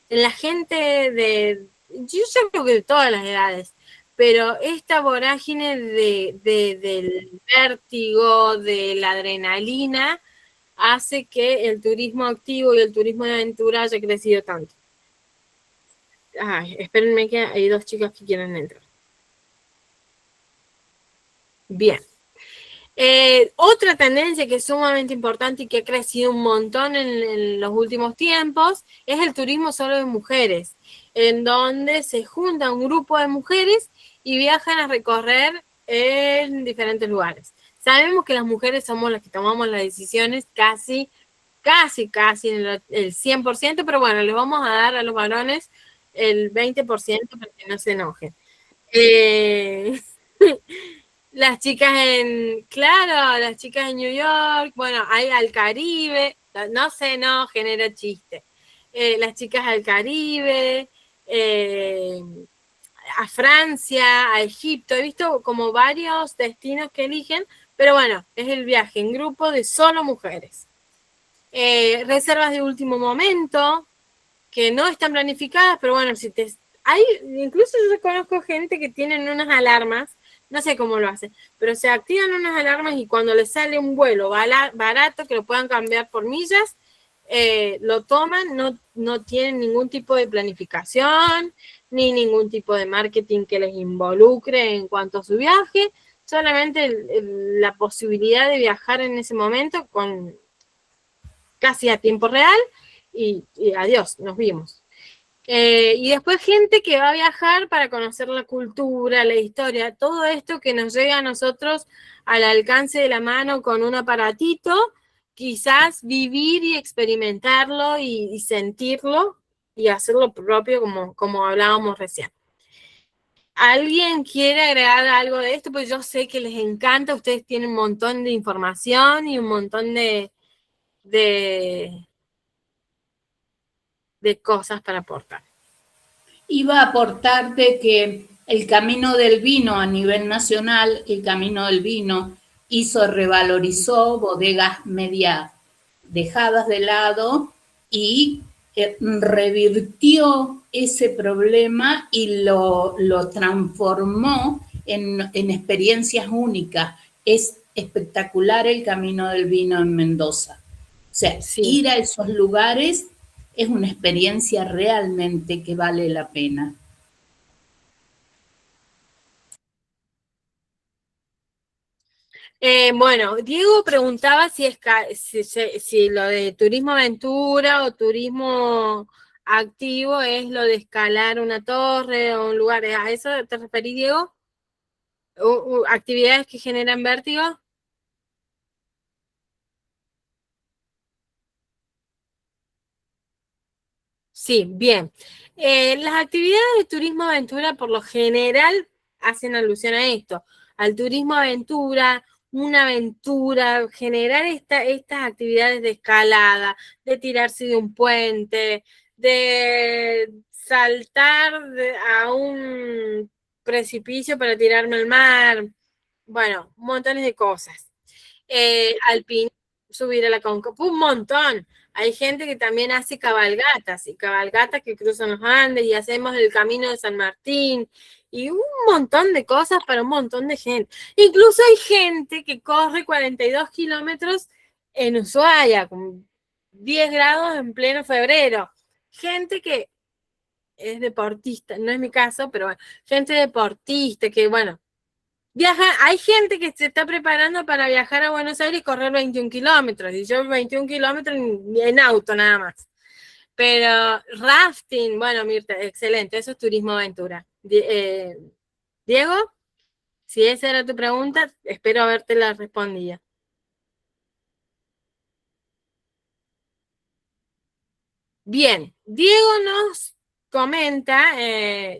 en la gente yo creo que de todas las edades, pero esta vorágine del vértigo, de la adrenalina, hace que el turismo activo y el turismo de aventura haya crecido tanto. Ay, espérenme que hay 2 chicas que quieren entrar. Bien. Otra tendencia que es sumamente importante y que ha crecido un montón en los últimos tiempos es el turismo solo de mujeres, en donde se junta un grupo de mujeres y viajan a recorrer en diferentes lugares. Sabemos que las mujeres somos las que tomamos las decisiones casi en el 100%, pero bueno, les vamos a dar a los varones el 20% para que no se enojen. Las chicas las chicas en New York, bueno, hay al Caribe, no genera chiste. Las chicas al Caribe, a Francia, a Egipto, he visto como varios destinos que eligen, pero bueno, es el viaje en grupo de solo mujeres. Reservas de último momento, que no están planificadas, pero bueno, incluso yo conozco gente que tienen unas alarmas, no sé cómo lo hacen, pero se activan unas alarmas y cuando les sale un vuelo barato que lo puedan cambiar por millas, lo toman, no tienen ningún tipo de planificación, ni ningún tipo de marketing que les involucre en cuanto a su viaje, solamente la posibilidad de viajar en ese momento con casi a tiempo real y adiós, nos vimos. Y después gente que va a viajar para conocer la cultura, la historia, todo esto que nos llega a nosotros al alcance de la mano con un aparatito, quizás vivir y experimentarlo y sentirlo y hacerlo propio como hablábamos recién. ¿Alguien quiere agregar algo de esto? Pues yo sé que les encanta, ustedes tienen un montón de información y un montón de cosas para aportar. iba a aportar de que el Camino del Vino a nivel nacional, el Camino del Vino revalorizó bodegas media dejadas de lado y revirtió ese problema y lo transformó en experiencias únicas. Es espectacular el Camino del Vino en Mendoza. O sea, ir a esos lugares es una experiencia realmente que vale la pena. Bueno, Diego preguntaba si lo de turismo aventura o turismo activo es lo de escalar una torre o un lugar. ¿A eso te referís, Diego? ¿Actividades que generan vértigo? Sí, bien. Las actividades de turismo aventura por lo general hacen alusión a esto, al turismo aventura, una aventura, generar estas actividades de escalada, de tirarse de un puente, de saltar a un precipicio para tirarme al mar, bueno, montones de cosas. Alpinismo, subir a la Concagua, un montón. Hay gente que también hace cabalgatas, y cabalgatas que cruzan los Andes, y hacemos el Camino de San Martín, y un montón de cosas para un montón de gente. Incluso hay gente que corre 42 kilómetros en Ushuaia, con 10 grados en pleno febrero. Gente que es deportista, no es mi caso, pero bueno, gente deportista que, bueno, hay gente que se está preparando para viajar a Buenos Aires y correr 21 kilómetros, y yo 21 kilómetros en auto nada más. Pero rafting, bueno, Mirta, excelente, eso es turismo aventura. Diego, si esa era tu pregunta, espero haberte la respondido. Bien, Diego nos comenta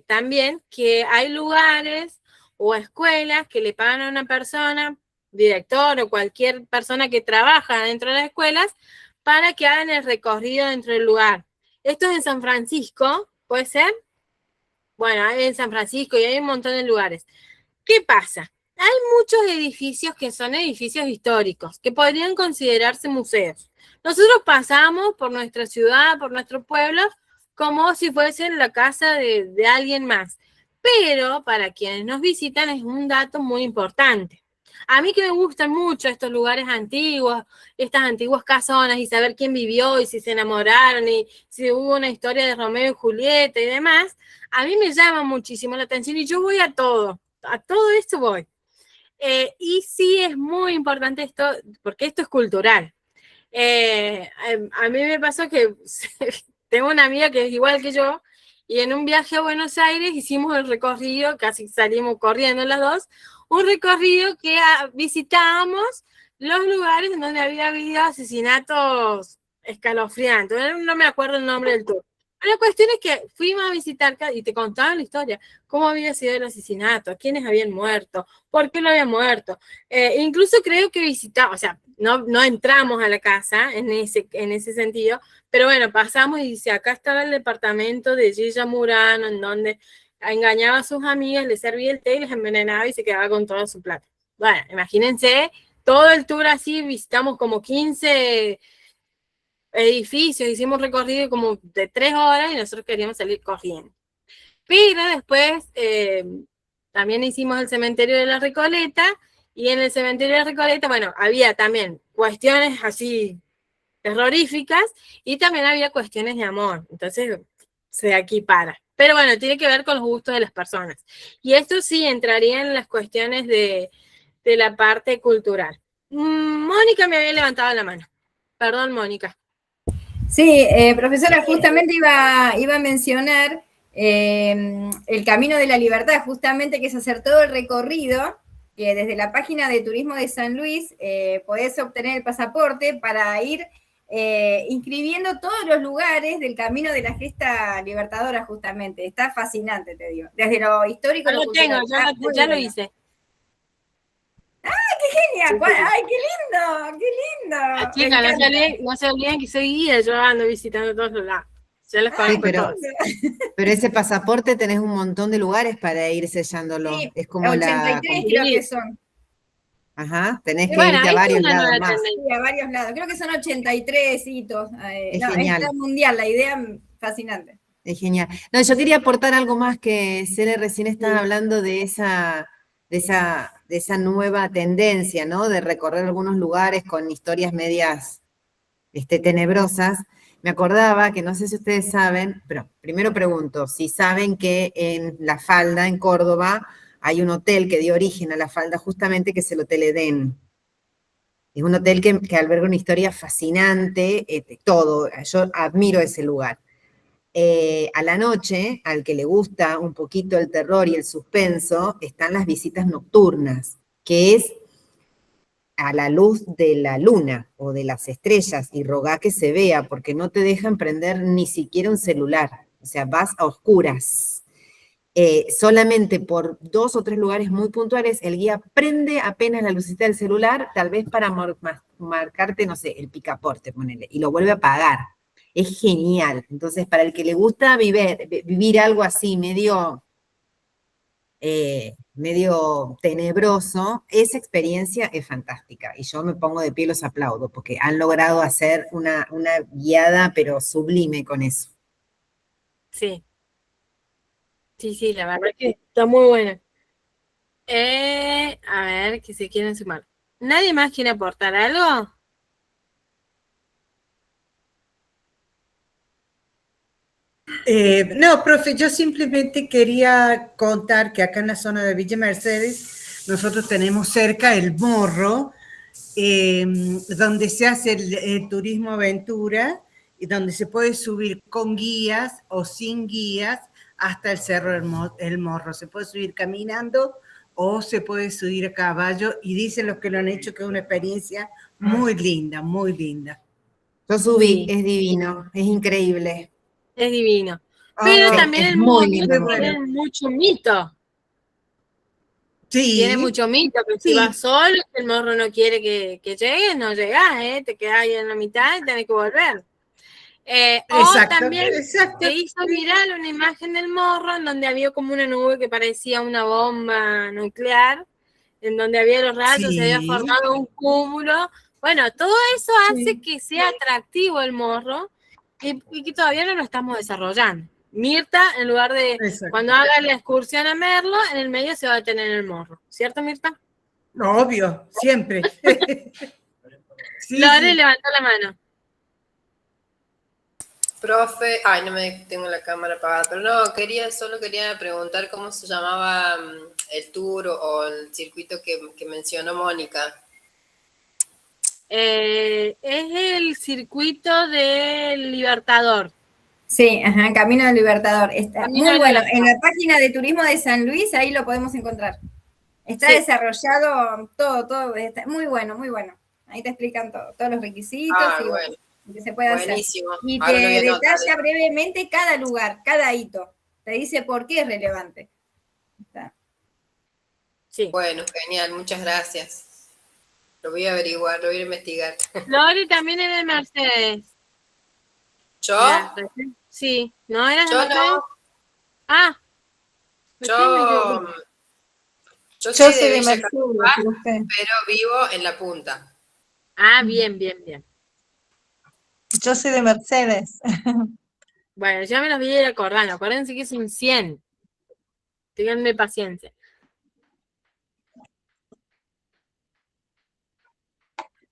también que hay lugares o escuelas que le pagan a una persona, director o cualquier persona que trabaja dentro de las escuelas, para que hagan el recorrido dentro del lugar. Esto es en San Francisco, ¿puede ser? Bueno, hay en San Francisco y hay un montón de lugares. ¿Qué pasa? Hay muchos edificios que son edificios históricos, que podrían considerarse museos. Nosotros pasamos por nuestra ciudad, por nuestro pueblo, como si fuesen la casa de alguien más. Pero para quienes nos visitan es un dato muy importante. A mí que me gustan mucho estos lugares antiguos, estas antiguas casonas, y saber quién vivió y si se enamoraron y si hubo una historia de Romeo y Julieta y demás, a mí me llama muchísimo la atención y yo voy a todo esto voy. Y sí es muy importante esto, porque esto es cultural. A mí me pasó que tengo una amiga que es igual que yo, y en un viaje a Buenos Aires hicimos el recorrido, casi salimos corriendo las dos, un recorrido que visitábamos los lugares en donde había habido asesinatos escalofriantes. No me acuerdo el nombre del tour. La cuestión es que fuimos a visitar y te contaban la historia, cómo había sido el asesinato, quiénes habían muerto, por qué lo habían muerto. Incluso creo que visitamos, o sea, no entramos a la casa en ese sentido, pero bueno, pasamos y dice, acá estaba el departamento de Gilla Murano, en donde engañaba a sus amigas, les servía el té y les envenenaba y se quedaba con toda su plata. Bueno, imagínense, todo el tour así, visitamos como 15 edificios, hicimos un recorrido como de 3 horas y nosotros queríamos salir corriendo. Pero después también hicimos el cementerio de la Recoleta, y en el cementerio de la Recoleta, bueno, había también cuestiones así terroríficas y también había cuestiones de amor, entonces se equipara. Pero bueno, tiene que ver con los gustos de las personas. Y esto sí entraría en las cuestiones de la parte cultural. Mónica me había levantado la mano. Perdón, Mónica. Sí, profesora, justamente iba a mencionar el Camino de la Libertad, justamente, que es hacer todo el recorrido, que desde la página de Turismo de San Luis podés obtener el pasaporte para ir inscribiendo todos los lugares del Camino de la Gesta Libertadora, justamente. Está fascinante, te digo. Desde lo histórico. Lo tengo, ya lo hice. ¡Qué genial! ¡Ay, qué lindo! ¡Qué lindo! Chicas, no se olviden que soy guía, yo ando visitando todos los lados. Yo los conozco pero- todos. Pero ese pasaporte tenés un montón de lugares para ir sellándolo. Sí, Es como 83 creo que son. Ajá, tenés que Bueno, irte a ahí varios está una lados nueva más. tendencia. Sí, a varios lados. Creo que son 83 hitos. Es No, genial. está mundial, la idea fascinante. Es genial. No, yo quería aportar algo más que Cele recién estaba Sí. hablando de esa nueva tendencia, ¿no? De recorrer algunos lugares con historias medias tenebrosas. Me acordaba que no sé si ustedes saben, pero primero pregunto, si saben que en La Falda, en Córdoba, hay un hotel que dio origen a La Falda justamente, que es el Hotel Edén. Es un hotel que alberga una historia fascinante, todo. Yo admiro ese lugar. A la noche, al que le gusta un poquito el terror y el suspenso, están las visitas nocturnas, que es a la luz de la luna o de las estrellas, y rogá que se vea, porque no te dejan prender ni siquiera un celular, o sea, vas a oscuras. Solamente por 2 o 3 lugares muy puntuales, el guía prende apenas la lucita del celular, tal vez para marcarte, no sé, el picaporte, ponele, y lo vuelve a apagar. Es genial. Entonces, para el que le gusta vivir algo así, medio tenebroso, esa experiencia es fantástica. Y yo me pongo de pie y los aplaudo, porque han logrado hacer una guiada, pero sublime con eso. Sí. Sí, la verdad que está muy buena. A ver, que se quieren sumar. ¿Nadie más quiere aportar algo? No, profe, yo simplemente quería contar que acá en la zona de Villa Mercedes nosotros tenemos cerca el Morro, donde se hace el turismo aventura y donde se puede subir con guías o sin guías hasta el Cerro El Morro. Se puede subir caminando o se puede subir a caballo, y dicen los que lo han hecho que es una experiencia muy linda, muy linda. Yo subí, Sí. es divino, es increíble. Es divino. Pero Ah, también es el muy morro lindo. tiene mucho mito. Sí. Tiene mucho mito, que si Sí. vas solo, el morro no quiere que llegues, no llegás, te quedás ahí en la mitad y tenés que volver. O Exacto, también exacto. se hizo viral una imagen del morro en donde había como una nube que parecía una bomba nuclear, en donde había los rayos, Sí. se había formado un cúmulo. Bueno, todo eso hace Sí. que sea atractivo el morro y que todavía no lo estamos desarrollando. Mirta, en lugar de Exacto. cuando haga la excursión a Merlo, en el medio se va a tener el morro. ¿Cierto, Mirta? Obvio, siempre. Sí, Lore sí. levantó la mano. Profe, no me tengo la cámara apagada, pero no, solo quería preguntar cómo se llamaba el tour o el circuito que mencionó Mónica. Es el circuito del Libertador. Sí, ajá, Camino del Libertador. Está Camino muy del bueno. Libertador. En la página de Turismo de San Luis, ahí lo podemos encontrar. Está Sí. desarrollado todo. Está muy bueno, muy bueno. Ahí te explican todos los requisitos y Bueno, lo que se puede hacer. buenísimo. Y Ahora te lo voy a anotar. detalla brevemente cada lugar, cada hito. Te dice por qué es relevante. Está. Sí. Bueno, genial, muchas gracias. Lo voy a averiguar, lo voy a investigar. Lore también es de Mercedes. ¿Yo? Sí, ¿no eras de Yo Mercedes? no. Ah. Yo Yo soy soy de Villa Mercedes, Carlos, usted. pero vivo en la punta. Ah, bien. Yo soy de Mercedes. Bueno, ya me los voy a ir acordando. Acuérdense que es un 100. Ténganme paciencia.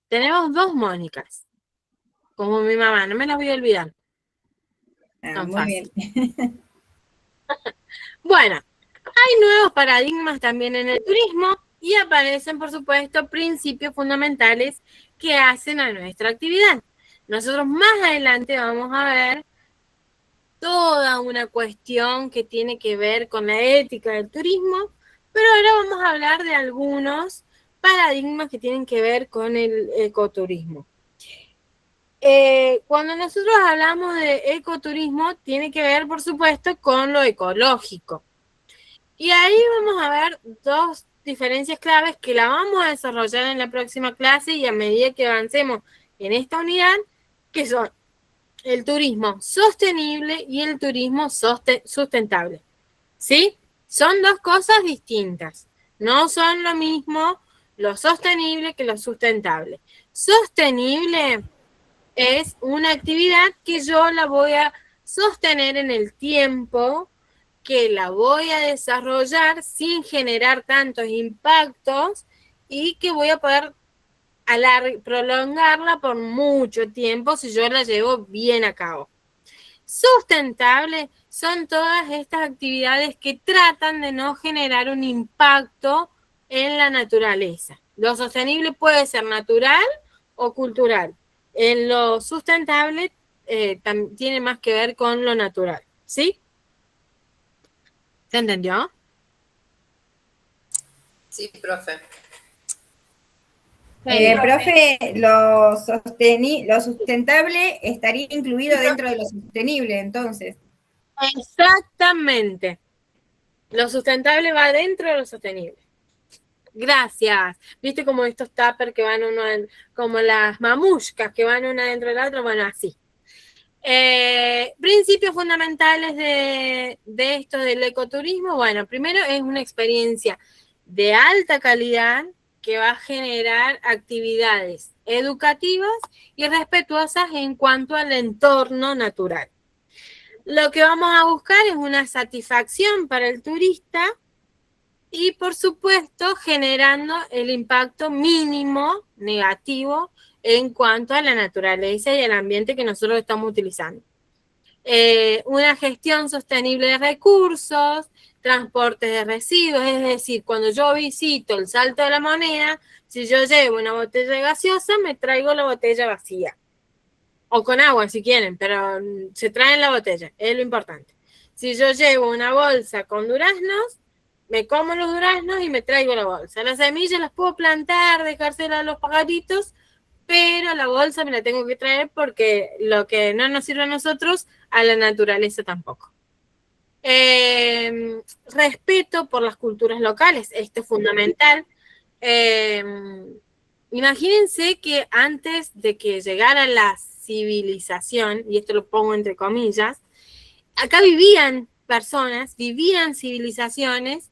Tenemos 2 Mónicas. Como mi mamá, no me las voy a olvidar. Tan Muy fácil. bien. Bueno, hay nuevos paradigmas también en el turismo y aparecen, por supuesto, principios fundamentales que hacen a nuestra actividad. Nosotros más adelante vamos a ver toda una cuestión que tiene que ver con la ética del turismo, pero ahora vamos a hablar de algunos paradigmas que tienen que ver con el ecoturismo. Cuando nosotros hablamos de ecoturismo, tiene que ver, por supuesto, con lo ecológico. Y ahí vamos a ver 2 diferencias claves que la vamos a desarrollar en la próxima clase y a medida que avancemos en esta unidad, que son el turismo sostenible y el turismo sustentable. ¿Sí? Son dos cosas distintas. No son lo mismo lo sostenible que lo sustentable. Sostenible es una actividad que yo la voy a sostener en el tiempo, que la voy a desarrollar sin generar tantos impactos y que voy a poder prolongarla por mucho tiempo si yo la llevo bien a cabo. Sustentable son todas estas actividades que tratan de no generar un impacto en la naturaleza. Lo sostenible puede ser natural o cultural. En lo sustentable tiene más que ver con lo natural, ¿sí? ¿Se entendió? Sí, profe. Profe, lo sustentable estaría incluido dentro de lo sostenible, entonces. Exactamente. Lo sustentable va dentro de lo sostenible. Gracias. ¿Viste como estos tuppers que van como las mamushkas que van una dentro de la otra? Bueno, así. Principios fundamentales de esto del ecoturismo. Bueno, primero es una experiencia de alta calidad que va a generar actividades educativas y respetuosas en cuanto al entorno natural. Lo que vamos a buscar es una satisfacción para el turista y, por supuesto, generando el impacto mínimo negativo en cuanto a la naturaleza y el ambiente que nosotros estamos utilizando. Una gestión sostenible de recursos, transporte de residuos, es decir, cuando yo visito el Salto de la Moneda, si yo llevo una botella gaseosa, me traigo la botella vacía. O con agua si quieren, pero se traen la botella, es lo importante. Si yo llevo una bolsa con duraznos, me como los duraznos y me traigo la bolsa. Las semillas las puedo plantar, dejárselas a los pajaritos, pero la bolsa me la tengo que traer porque lo que no nos sirve a nosotros, a la naturaleza tampoco. Respeto por las culturas locales, esto es fundamental. Imagínense que antes de que llegara la civilización, y esto lo pongo entre comillas, acá vivían personas, vivían civilizaciones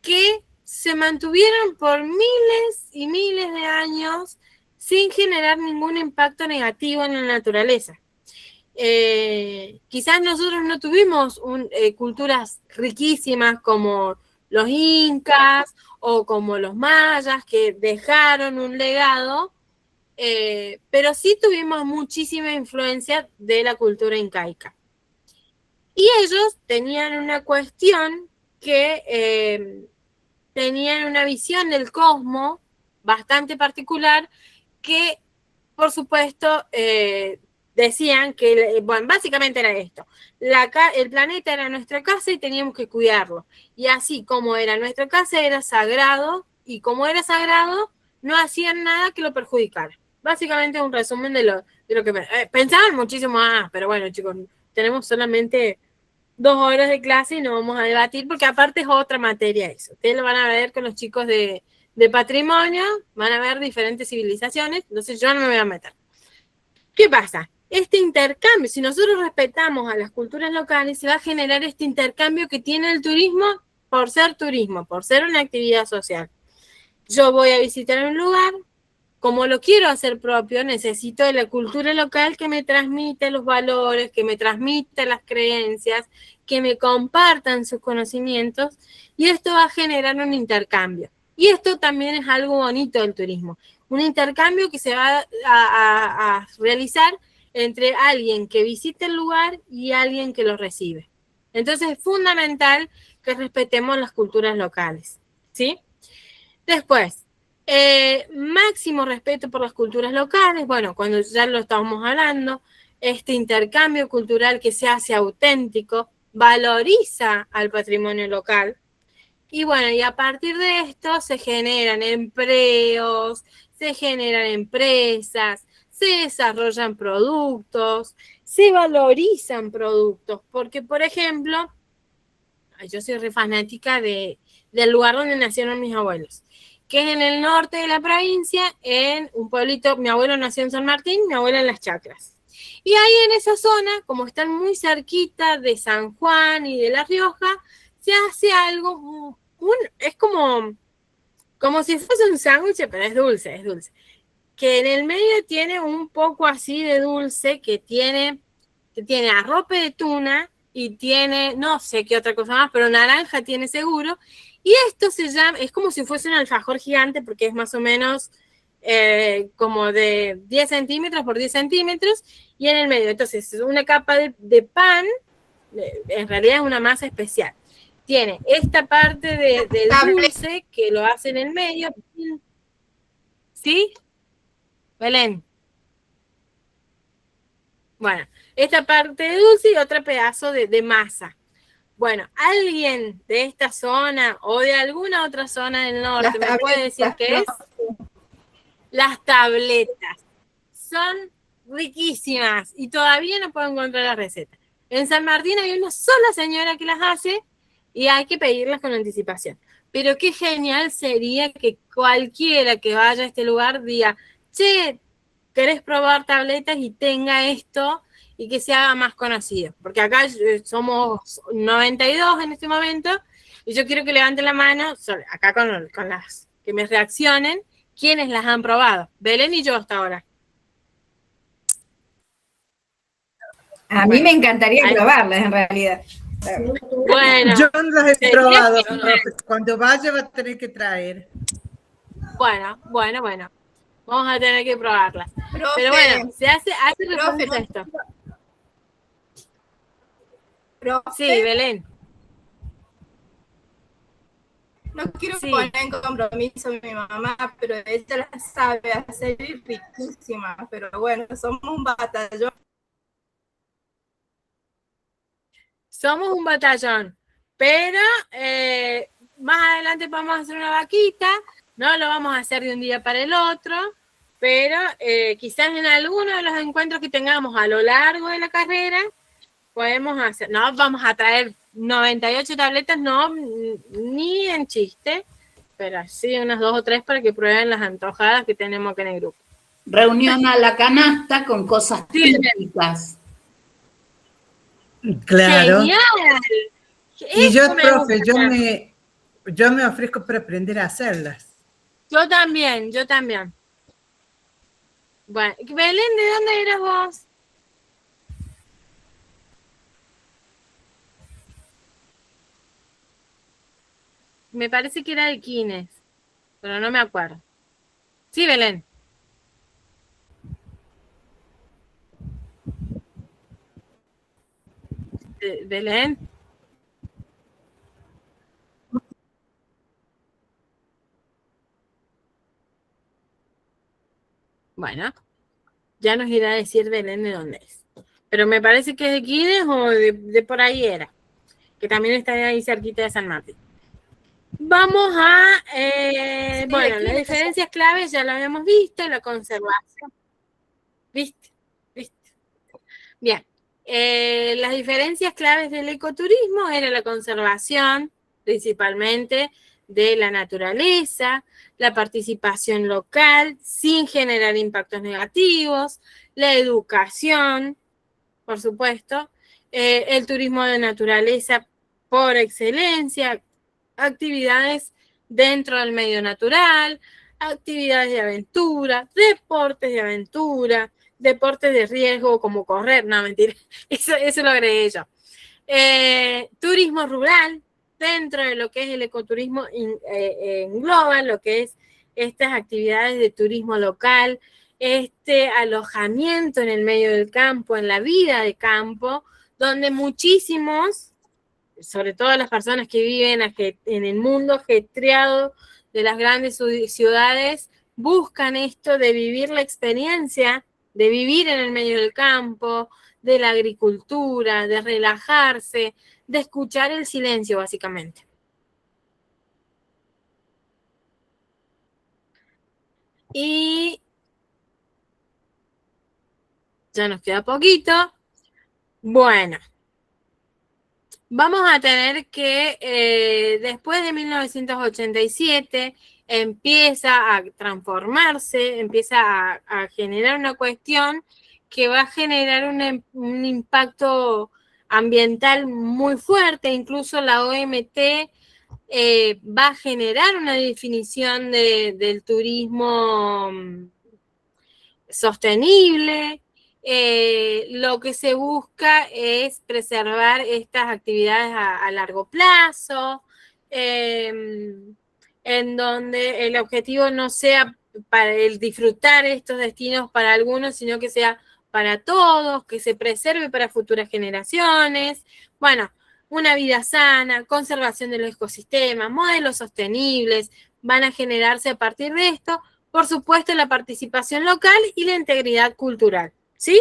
que se mantuvieron por miles y miles de años sin generar ningún impacto negativo en la naturaleza. Quizás nosotros no tuvimos culturas riquísimas como los incas o como los mayas que dejaron un legado, pero sí tuvimos muchísima influencia de la cultura incaica. Y ellos tenían una cuestión que tenían una visión del cosmos bastante particular que, por supuesto, decían que, bueno, básicamente era esto, el planeta era nuestra casa y teníamos que cuidarlo, y así como era nuestra casa era sagrado, y como era sagrado, no hacían nada que lo perjudicara. Básicamente un resumen de lo que pensaban muchísimo más, pero bueno, chicos, tenemos solamente 2 horas de clase y no vamos a debatir, porque aparte es otra materia eso. Ustedes lo van a ver con los chicos de patrimonio, van a ver diferentes civilizaciones, entonces yo no me voy a meter. ¿Qué pasa? Este intercambio, si nosotros respetamos a las culturas locales, se va a generar este intercambio que tiene el turismo, por ser una actividad social. Yo voy a visitar un lugar, como lo quiero hacer propio, necesito de la cultura local que me transmite los valores, que me transmite las creencias, que me compartan sus conocimientos, y esto va a generar un intercambio. Y esto también es algo bonito del turismo, un intercambio que se va a realizar entre alguien que visita el lugar y alguien que lo recibe. Entonces es fundamental que respetemos las culturas locales, ¿sí? Después, máximo respeto por las culturas locales. Bueno, cuando ya lo estábamos hablando, este intercambio cultural que se hace auténtico valoriza al patrimonio local. Y bueno, y a partir de esto se generan empleos, se generan empresas, se desarrollan productos, se valorizan productos. Porque, por ejemplo, yo soy re fanática del lugar donde nacieron mis abuelos, que es en el norte de la provincia, en un pueblito. Mi abuelo nació en San Martín, mi abuela en Las Chacras. Y ahí en esa zona, como están muy cerquita de San Juan y de La Rioja, se hace algo, es como si fuese un sándwich, pero es dulce, que en el medio tiene un poco así de dulce, que tiene arrope de tuna y tiene, no sé qué otra cosa más, pero naranja tiene seguro, y esto se llama, es como si fuese un alfajor gigante, porque es más o menos como de 10 centímetros por 10 centímetros, y en el medio, entonces, es una capa de pan, en realidad es una masa especial. Tiene esta parte de dulce que lo hace en el medio. ¿Sí? Belén. Bueno, esta parte de dulce y otro pedazo de masa. Bueno, ¿alguien de esta zona o de alguna otra zona del norte me puede decir qué es? Las tabletas. Son riquísimas y todavía no puedo encontrar la receta. En San Martín hay una sola señora que las hace y hay que pedirlas con anticipación. Pero qué genial sería que cualquiera que vaya a este lugar diga, che, ¿querés probar tabletas? Y tenga esto y que se haga más conocido. Porque acá somos 92 en este momento y yo quiero que levanten la mano, acá con las que me reaccionen, ¿quiénes las han probado? Belén y yo hasta ahora. A mí me encantaría probarlas, en realidad. Bueno. Yo no las he probado, profe. Cuando vaya va a tener que traer. Bueno. Vamos a tener que probarlas. Profe, pero bueno, se hace referencia a esto. Profe, sí, Belén. No quiero poner en compromiso a mi mamá, pero ella las sabe hacer riquísimas. Pero bueno, somos un batallón. Somos un batallón, pero más adelante vamos a hacer una vaquita, no lo vamos a hacer de un día para el otro, pero quizás en alguno de los encuentros que tengamos a lo largo de la carrera, podemos hacer, no vamos a traer 98 tabletas, no, ni en chiste, pero sí unas 2 o 3 para que prueben las antojadas que tenemos acá en el grupo. Reunión a la canasta con cosas típicas. Claro. ¡Genial! Y yo, profe, yo me ofrezco para aprender a hacerlas. Yo también. Bueno, Belén, ¿de dónde eras vos? Me parece que era de Quines, pero no me acuerdo. Sí, Belén. Belén. Bueno, ya nos irá a decir Belén de dónde es. Pero me parece que es de Quines o de por ahí era, que también está ahí cerquita de San Martín. Vamos a, bueno, las diferencias claves ya lo habíamos visto, la conservación. ¿Viste? Bien. Las diferencias claves del ecoturismo era la conservación, principalmente de la naturaleza, la participación local sin generar impactos negativos, la educación, por supuesto, el turismo de naturaleza por excelencia, actividades dentro del medio natural, actividades de aventura, deportes de aventura, deportes de riesgo como correr, no, mentira, eso lo agregué yo. Turismo rural, dentro de lo que es el ecoturismo engloba lo que es estas actividades de turismo local, alojamiento en el medio del campo, en la vida de campo, donde muchísimos, sobre todo las personas que viven en el mundo ajetreado de las grandes ciudades, buscan esto de vivir la experiencia de vivir en el medio del campo, de la agricultura, de relajarse, de escuchar el silencio, básicamente. Y ya nos queda poquito. Bueno, vamos a tener que, después de 1987, empieza a transformarse, empieza a generar una cuestión que va a generar un impacto ambiental muy fuerte. Incluso la OMT va a generar una definición del turismo sostenible. Lo que se busca es preservar estas actividades a largo plazo, en donde el objetivo no sea para el disfrutar estos destinos para algunos, sino que sea para todos, que se preserve para futuras generaciones. Bueno, una vida sana, conservación de los ecosistemas, modelos sostenibles van a generarse a partir de esto. Por supuesto, la participación local y la integridad cultural, ¿sí?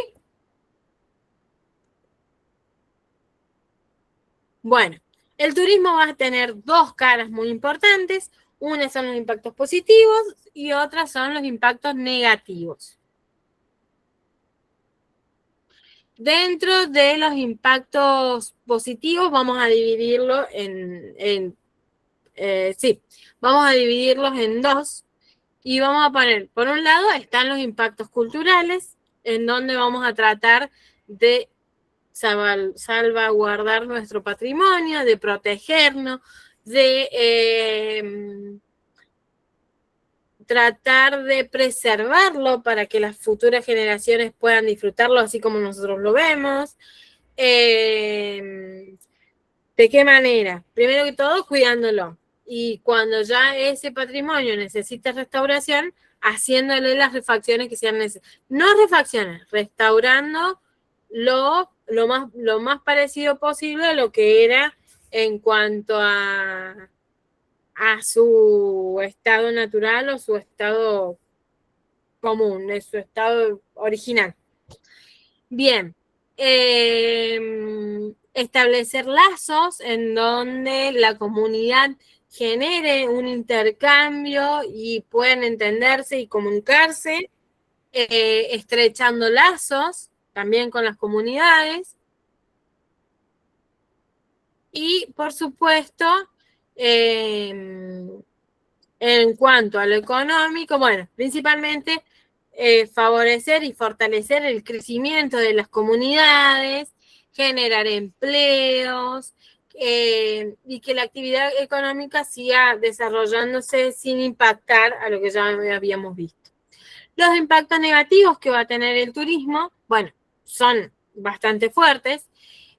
Bueno, el turismo va a tener dos caras muy importantes. Una son los impactos positivos y otras son los impactos negativos. Dentro de los impactos positivos vamos a dividirlo vamos a dividirlos en dos. Y vamos a poner, por un lado, están los impactos culturales, en donde vamos a tratar de salvaguardar nuestro patrimonio, de protegernos, de tratar de preservarlo para que las futuras generaciones puedan disfrutarlo así como nosotros lo vemos. ¿De qué manera? Primero que todo, cuidándolo. Y cuando ya ese patrimonio necesita restauración, haciéndole las refacciones que sean necesarias. No refacciones, restaurando lo más parecido posible a lo que era en cuanto a su estado natural o su estado común, de su estado original. Bien. Establecer lazos en donde la comunidad genere un intercambio y puedan entenderse y comunicarse, estrechando lazos también con las comunidades. Y, por supuesto, en cuanto a lo económico, bueno, principalmente favorecer y fortalecer el crecimiento de las comunidades, generar empleos, y que la actividad económica siga desarrollándose sin impactar a lo que ya habíamos visto. Los impactos negativos que va a tener el turismo, bueno, son bastante fuertes.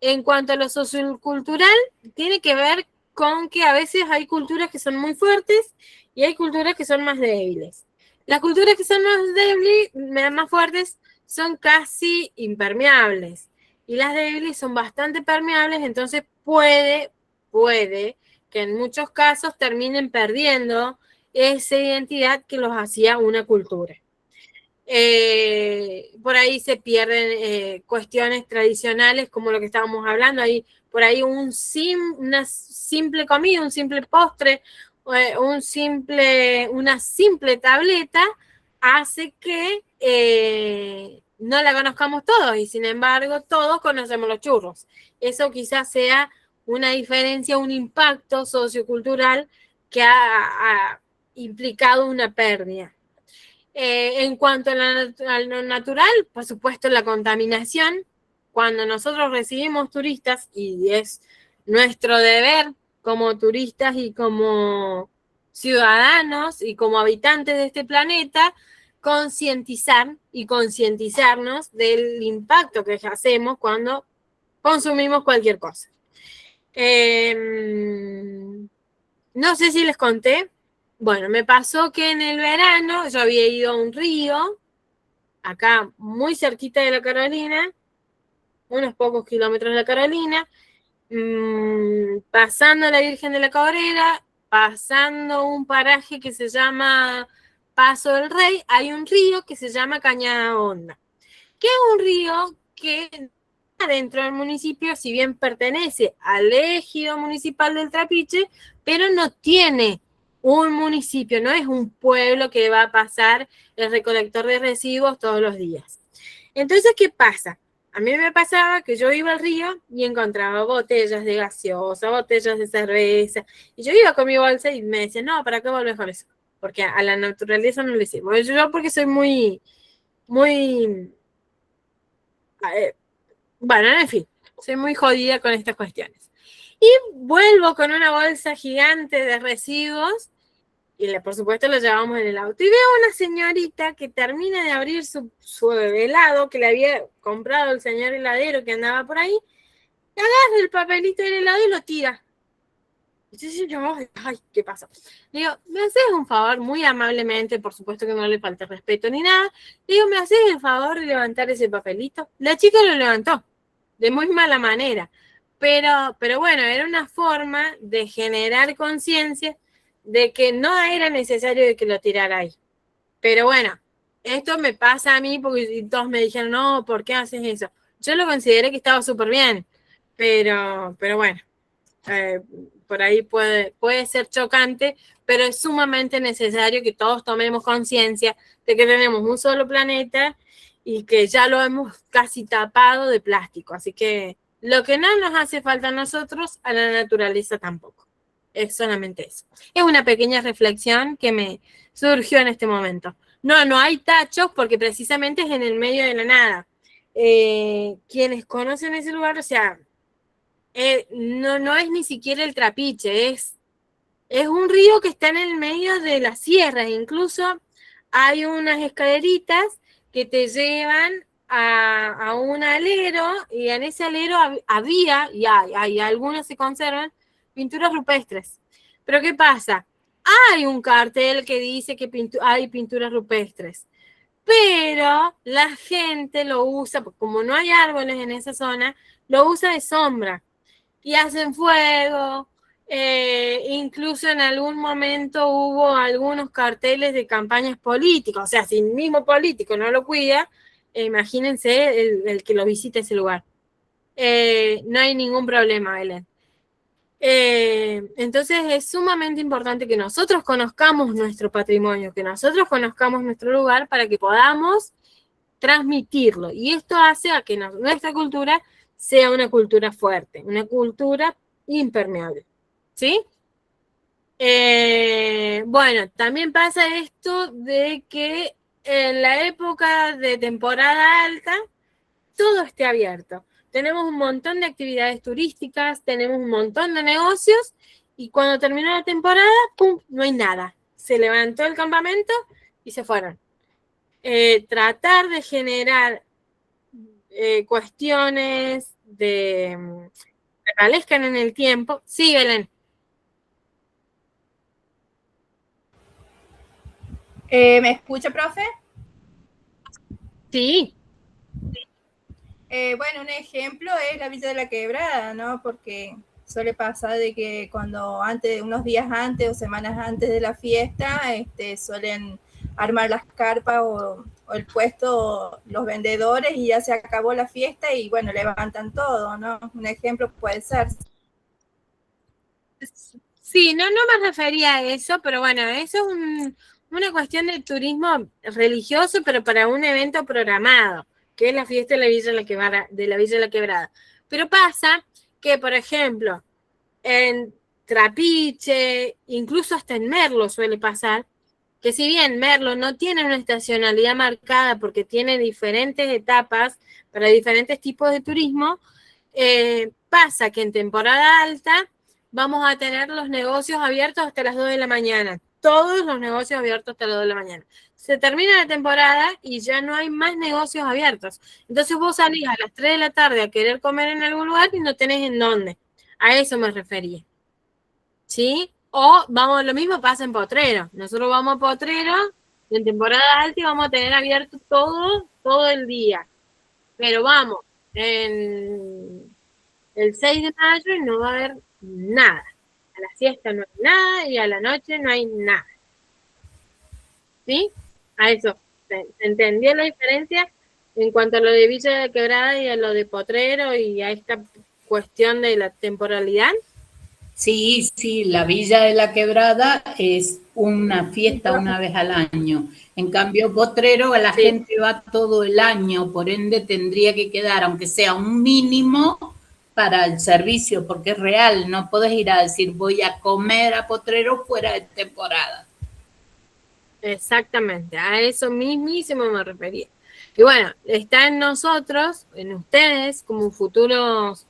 En cuanto a lo sociocultural, tiene que ver con que a veces hay culturas que son muy fuertes y hay culturas que son más débiles. Las culturas que son más débiles, más fuertes, son casi impermeables. Y las débiles son bastante permeables, entonces puede que en muchos casos terminen perdiendo esa identidad que los hacía una cultura. Por ahí se pierden cuestiones tradicionales como lo que estábamos hablando, ahí por ahí una simple comida, un simple postre, una simple tableta hace que no la conozcamos todos y sin embargo todos conocemos los churros. Eso quizás sea una diferencia, un impacto sociocultural que ha implicado una pérdida. En cuanto a lo natural, por supuesto la contaminación. Cuando nosotros recibimos turistas, y es nuestro deber como turistas y como ciudadanos y como habitantes de este planeta, concientizar y concientizarnos del impacto que hacemos cuando consumimos cualquier cosa. No sé si les conté. Bueno, me pasó que en el verano yo había ido a un río, acá muy cerquita de la Carolina, unos pocos kilómetros de la Carolina, pasando la Virgen de la Cabrera, pasando un paraje que se llama Paso del Rey, hay un río que se llama Cañada Honda, que es un río que dentro del municipio, si bien pertenece al ejido municipal del Trapiche, pero no tiene un municipio, no es un pueblo que va a pasar el recolector de residuos todos los días. Entonces, ¿qué pasa? A mí me pasaba que yo iba al río y encontraba botellas de gaseosa, botellas de cerveza, y yo iba con mi bolsa y me decían, no, ¿para qué volvés con eso? Porque a la naturaleza no le sirvo. Yo porque soy muy Bueno, en fin, soy muy jodida con estas cuestiones. Y vuelvo con una bolsa gigante de residuos y por supuesto lo llevamos en el auto. Y veo a una señorita que termina de abrir su helado que le había comprado el señor heladero que andaba por ahí, y agarra el papelito del helado y lo tira. Entonces yo, ay, ¿qué pasa? Le digo, ¿me haces un favor? Muy amablemente, por supuesto que no le falta respeto ni nada. Le digo, ¿me haces el favor de levantar ese papelito? La chica lo levantó, de muy mala manera. Pero bueno, era una forma de generar conciencia de que no era necesario de que lo tirara ahí. Pero bueno, esto me pasa a mí porque todos me dijeron, no, ¿por qué haces eso? Yo lo consideré que estaba súper bien, pero bueno. Por ahí puede ser chocante, pero es sumamente necesario que todos tomemos conciencia de que tenemos un solo planeta y que ya lo hemos casi tapado de plástico. Así que lo que no nos hace falta a nosotros, a la naturaleza tampoco. Es solamente eso. Es una pequeña reflexión que me surgió en este momento. No hay tachos porque precisamente es en el medio de la nada. Quienes conocen ese lugar, o sea, no es ni siquiera el Trapiche, es un río que está en el medio de las sierras. Incluso hay unas escaleritas que te llevan a un alero, y en ese alero había, y hay algunos se conservan, pinturas rupestres. Pero ¿qué pasa? Hay un cartel que dice que hay pinturas rupestres, pero la gente lo usa, como no hay árboles en esa zona, lo usa de sombra. Y hacen fuego, incluso en algún momento hubo algunos carteles de campañas políticas, o sea, si el mismo político no lo cuida, imagínense el que lo visite ese lugar. No hay ningún problema, Belén. Entonces es sumamente importante que nosotros conozcamos nuestro patrimonio, que nosotros conozcamos nuestro lugar para que podamos transmitirlo. Y esto hace a que nuestra cultura sea una cultura fuerte, una cultura impermeable, ¿sí? Bueno, también pasa esto de que en la época de temporada alta, todo esté abierto. Tenemos un montón de actividades turísticas, tenemos un montón de negocios, y cuando terminó la temporada, ¡pum!, no hay nada. Se levantó el campamento y se fueron. Tratar de generar cuestiones que prevalezcan en el tiempo. Sí, Belén. ¿Me escucha, profe? Sí. Bueno, un ejemplo es la Villa de la Quebrada, ¿no? Porque suele pasar de que cuando unos días antes o semanas antes de la fiesta, suelen armar las carpas o el puesto los vendedores, y ya se acabó la fiesta y bueno, levantan todo, ¿no? Un ejemplo puede ser. Sí, no me refería a eso, pero bueno, eso es una cuestión de turismo religioso, pero para un evento programado, que es la fiesta de la Villa de la Quebrada. Pero pasa que, por ejemplo, en Trapiche, incluso hasta en Merlo suele pasar, que si bien Merlo no tiene una estacionalidad marcada porque tiene diferentes etapas para diferentes tipos de turismo, pasa que en temporada alta vamos a tener los negocios abiertos hasta las 2 de la mañana. Todos los negocios abiertos hasta las 2 de la mañana. Se termina la temporada y ya no hay más negocios abiertos. Entonces vos salís a las 3 de la tarde a querer comer en algún lugar y no tenés en dónde. A eso me refería. ¿Sí? O lo mismo pasa en Potrero. Nosotros vamos a Potrero en temporada alta y vamos a tener abierto todo el día. Pero vamos, en el 6 de mayo no va a haber nada. A la siesta no hay nada y a la noche no hay nada. ¿Sí? A eso. ¿Se entendió la diferencia en cuanto a lo de Villa de la Quebrada y a lo de Potrero y a esta cuestión de la temporalidad? Sí, la Villa de la Quebrada es una fiesta una vez al año. En cambio, Potrero, la gente va todo el año, por ende tendría que quedar, aunque sea un mínimo, para el servicio, porque es real. No podés ir a decir, voy a comer a Potrero fuera de temporada. Exactamente, a eso mismísimo me refería. Y bueno, está en nosotros, en ustedes, como futuros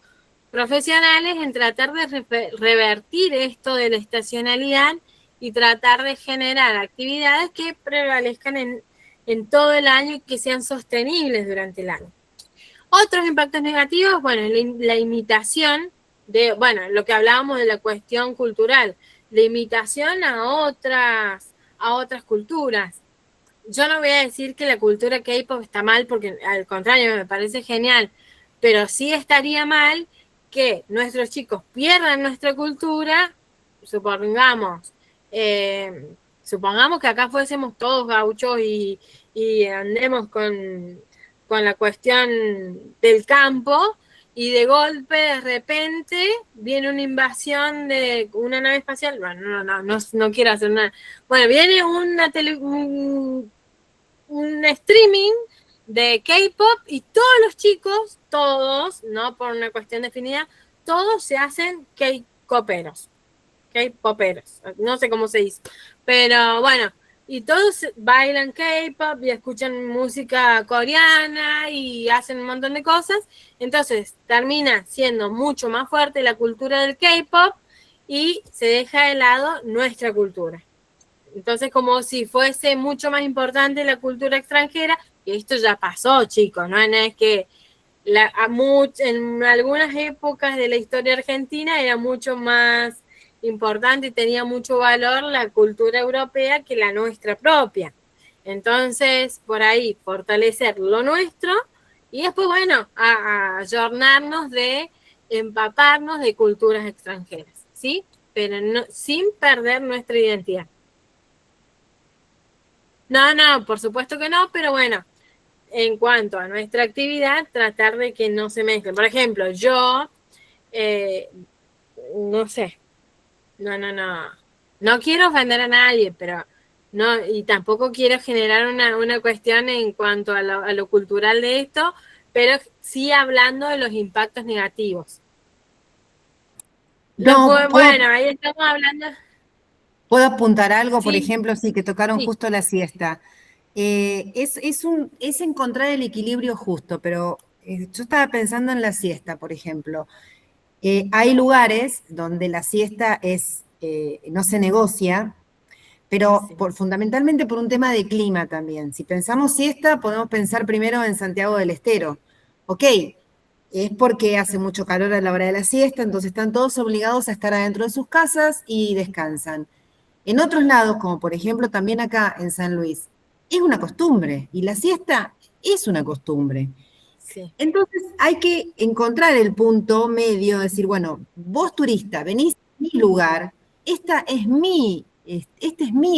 profesionales, en tratar de revertir esto de la estacionalidad y tratar de generar actividades que prevalezcan en todo el año y que sean sostenibles durante el año. Otros impactos negativos, bueno, la imitación de, bueno, lo que hablábamos de la cuestión cultural, la imitación a otras culturas. Yo no voy a decir que la cultura K-pop está mal, porque al contrario, me parece genial, pero sí estaría mal que nuestros chicos pierdan nuestra cultura, supongamos, supongamos que acá fuésemos todos gauchos y andemos con la cuestión del campo, y de golpe, de repente, viene una invasión de una nave espacial. Bueno, no quiero hacer nada. Bueno, viene un streaming de K-pop y todos los chicos, todos, no por una cuestión definida, todos se hacen K-poperos, no sé cómo se dice, pero bueno, y todos bailan K-pop y escuchan música coreana y hacen un montón de cosas, entonces termina siendo mucho más fuerte la cultura del K-pop y se deja de lado nuestra cultura. Entonces, como si fuese mucho más importante la cultura extranjera, y esto ya pasó, chicos, no es que en algunas épocas de la historia argentina era mucho más importante y tenía mucho valor la cultura europea que la nuestra propia. Entonces, por ahí, fortalecer lo nuestro y después, bueno, a ayornarnos de empaparnos de culturas extranjeras, ¿sí? Pero no, sin perder nuestra identidad. No, por supuesto que no, pero bueno, en cuanto a nuestra actividad, tratar de que no se mezclen. Por ejemplo, yo, no sé, no quiero ofender a nadie, pero no, y tampoco quiero generar una cuestión en cuanto a lo cultural de esto, pero sí hablando de los impactos negativos. Bueno, ahí estamos hablando. ¿Puedo apuntar algo? Sí. Por ejemplo, sí, que tocaron Sí. justo la siesta. Es encontrar el equilibrio justo, pero yo estaba pensando en la siesta, por ejemplo. Hay lugares donde la siesta no se negocia, pero Sí. fundamentalmente por un tema de clima también. Si pensamos siesta, podemos pensar primero en Santiago del Estero. Ok, es porque hace mucho calor a la hora de la siesta, entonces están todos obligados a estar adentro de sus casas y descansan. En otros lados, como por ejemplo también acá en San Luis, es una costumbre y la siesta es una costumbre. Sí. Entonces hay que encontrar el punto medio, decir, bueno, vos turista, venís a mi lugar, este es mi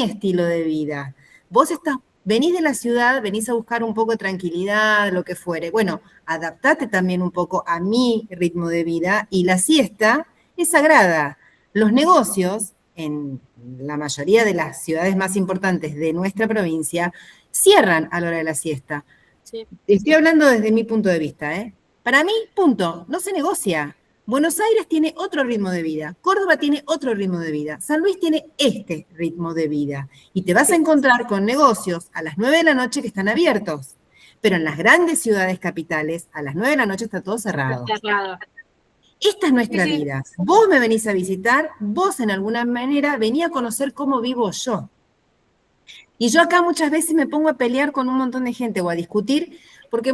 estilo de vida. Vos venís de la ciudad, venís a buscar un poco de tranquilidad, lo que fuere. Bueno, adaptate también un poco a mi ritmo de vida y la siesta es sagrada. Los negocios, en la mayoría de las ciudades más importantes de nuestra provincia, cierran a la hora de la siesta. Sí. Estoy hablando desde mi punto de vista, ¿eh? Para mí, punto, no se negocia. Buenos Aires tiene otro ritmo de vida, Córdoba tiene otro ritmo de vida, San Luis tiene este ritmo de vida. Y te vas a encontrar con negocios a las 9 de la noche que están abiertos. Pero en las grandes ciudades capitales, a las 9 de la noche está todo cerrado. Esta es nuestra vida. Vos me venís a visitar, vos en alguna manera venís a conocer cómo vivo yo. Y yo acá muchas veces me pongo a pelear con un montón de gente o a discutir, porque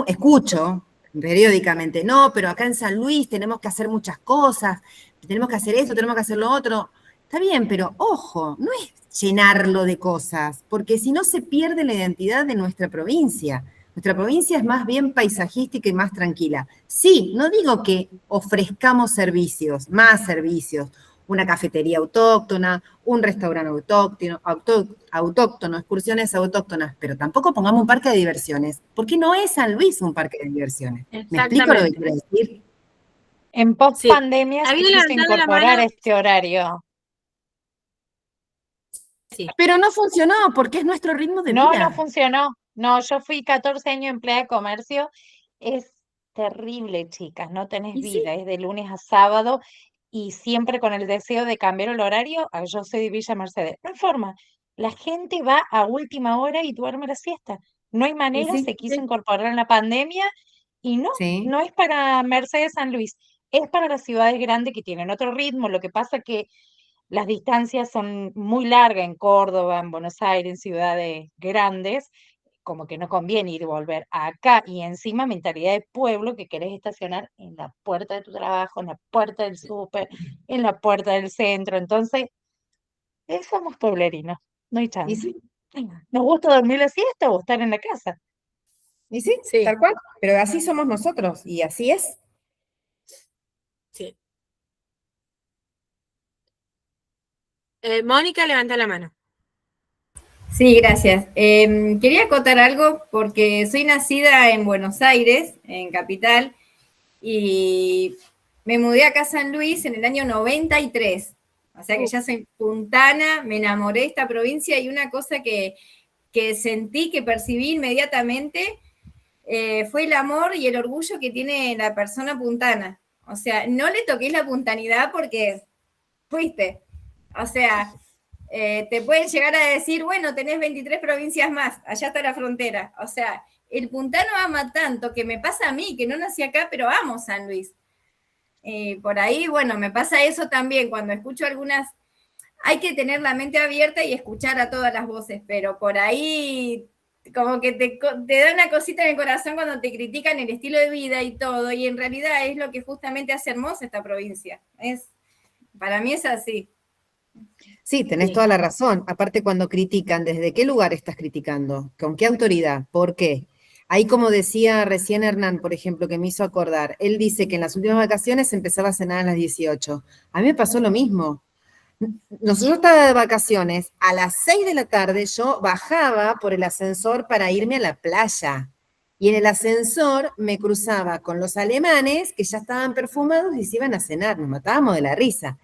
escucho periódicamente, no, pero acá en San Luis tenemos que hacer muchas cosas, tenemos que hacer esto, tenemos que hacer lo otro. Está bien, pero ojo, no es llenarlo de cosas, porque si no se pierde la identidad de nuestra provincia. Nuestra provincia es más bien paisajística y más tranquila. Sí, no digo que ofrezcamos servicios, más servicios, una cafetería autóctona, un restaurante autóctono, excursiones autóctonas, pero tampoco pongamos un parque de diversiones, porque no es San Luis un parque de diversiones. ¿Me explico lo que quiero decir? En post-pandemia se quiso incorporar este horario. Sí. Pero no funcionó, porque es nuestro ritmo de vida. No funcionó. No, yo fui 14 años empleada de comercio. Es terrible, chicas, no tenés vida, es de lunes a sábado y siempre con el deseo de cambiar el horario. Yo soy de Villa Mercedes. No hay forma. La gente va a última hora y duerme la siesta. No hay Y manera, sí, se quiso sí, incorporar en la pandemia y no, sí. no es para Mercedes San Luis, es para las ciudades grandes que tienen otro ritmo. Lo que pasa que las distancias son muy largas en Córdoba, en Buenos Aires, en ciudades grandes, como que no conviene ir y volver acá. Y encima mentalidad de pueblo que querés estacionar en la puerta de tu trabajo, en la puerta del súper, en la puerta del centro. Entonces, somos pueblerinos, no hay Y chance. sí, ¿Nos gusta dormir la siesta o estar en la casa? y sí, Sí, tal cual. Pero así somos nosotros, y así es. sí. Mónica, levanta la mano. Sí, gracias. Quería acotar algo porque soy nacida en Buenos Aires, en Capital, y me mudé acá a San Luis en el año 93. O sea que ya soy puntana, me enamoré de esta provincia y una cosa que sentí, que percibí inmediatamente, fue el amor y el orgullo que tiene la persona puntana. O sea, no le toqué la puntanidad porque fuiste. O sea, te pueden llegar a decir, bueno, tenés 23 provincias más, allá está la frontera. O sea, el puntano ama tanto que me pasa a mí, que no nací acá, pero amo San Luis. Por ahí, bueno, me pasa eso también, cuando escucho algunas, hay que tener la mente abierta y escuchar a todas las voces, pero por ahí como que te da una cosita en el corazón cuando te critican el estilo de vida y todo, y en realidad es lo que justamente hace hermosa esta provincia. Para mí es así. Sí, tenés Sí. toda la razón. Aparte, cuando critican, ¿desde qué lugar estás criticando? ¿Con qué autoridad? ¿Por qué? Ahí, como decía recién Hernán, por ejemplo, que me hizo acordar, él dice que en las últimas vacaciones empezaba a cenar a las 18. A mí me pasó lo mismo. Nosotros estaba de vacaciones, a las 6 de la tarde yo bajaba por el ascensor para irme a la playa. Y en el ascensor me cruzaba con los alemanes que ya estaban perfumados y se iban a cenar. Nos matábamos de la risa.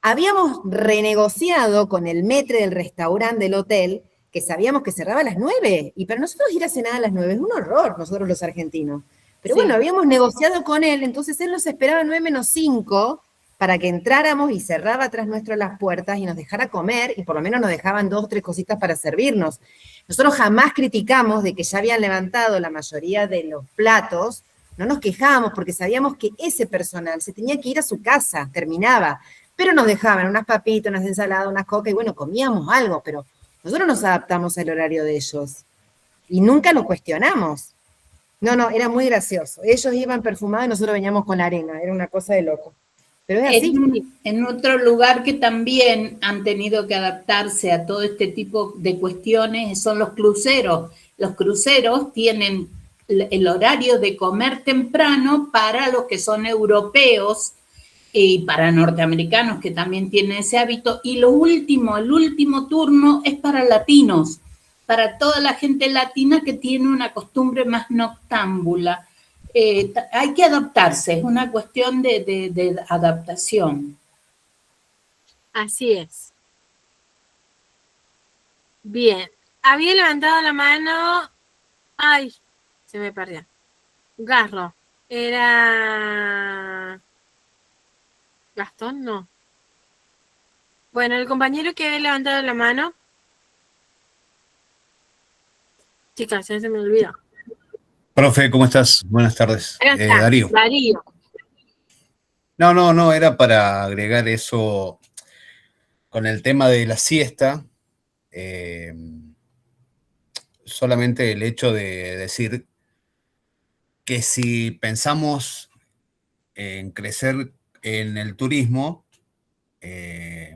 Habíamos renegociado con el maître del restaurante del hotel que sabíamos que cerraba a las 9, y para nosotros ir a cenar a las 9 es un horror, nosotros los argentinos. Pero Sí. bueno, habíamos negociado con él, entonces él nos esperaba 9 menos 5 para que entráramos y cerraba atrás nuestro las puertas y nos dejara comer, y por lo menos nos dejaban 2 o 3 cositas para servirnos. Nosotros jamás criticamos de que ya habían levantado la mayoría de los platos, no nos quejábamos porque sabíamos que ese personal se tenía que ir a su casa, terminaba. Pero nos dejaban unas papitas, unas ensaladas, unas coca, y bueno, comíamos algo, pero nosotros nos adaptamos al horario de ellos. Y nunca lo cuestionamos. No, era muy gracioso. Ellos iban perfumados y nosotros veníamos con arena. Era una cosa de loco. Pero es así. En otro lugar que también han tenido que adaptarse a todo este tipo de cuestiones son los cruceros. Los cruceros tienen el horario de comer temprano para los que son europeos y para norteamericanos que también tienen ese hábito. Y el último turno es para latinos, para toda la gente latina que tiene una costumbre más noctámbula. Hay que adaptarse, es una cuestión de adaptación. Así es. Bien. Había levantado la mano. Ay, se me perdió. Garro. Era Gastón, no. Bueno, el compañero que había levantado la mano. Chicas, ya se me olvidó. Profe, ¿cómo estás? Buenas tardes. Acá está, Darío. Darío. No, era para agregar eso con el tema de la siesta. Solamente el hecho de decir que si pensamos en crecer en el turismo,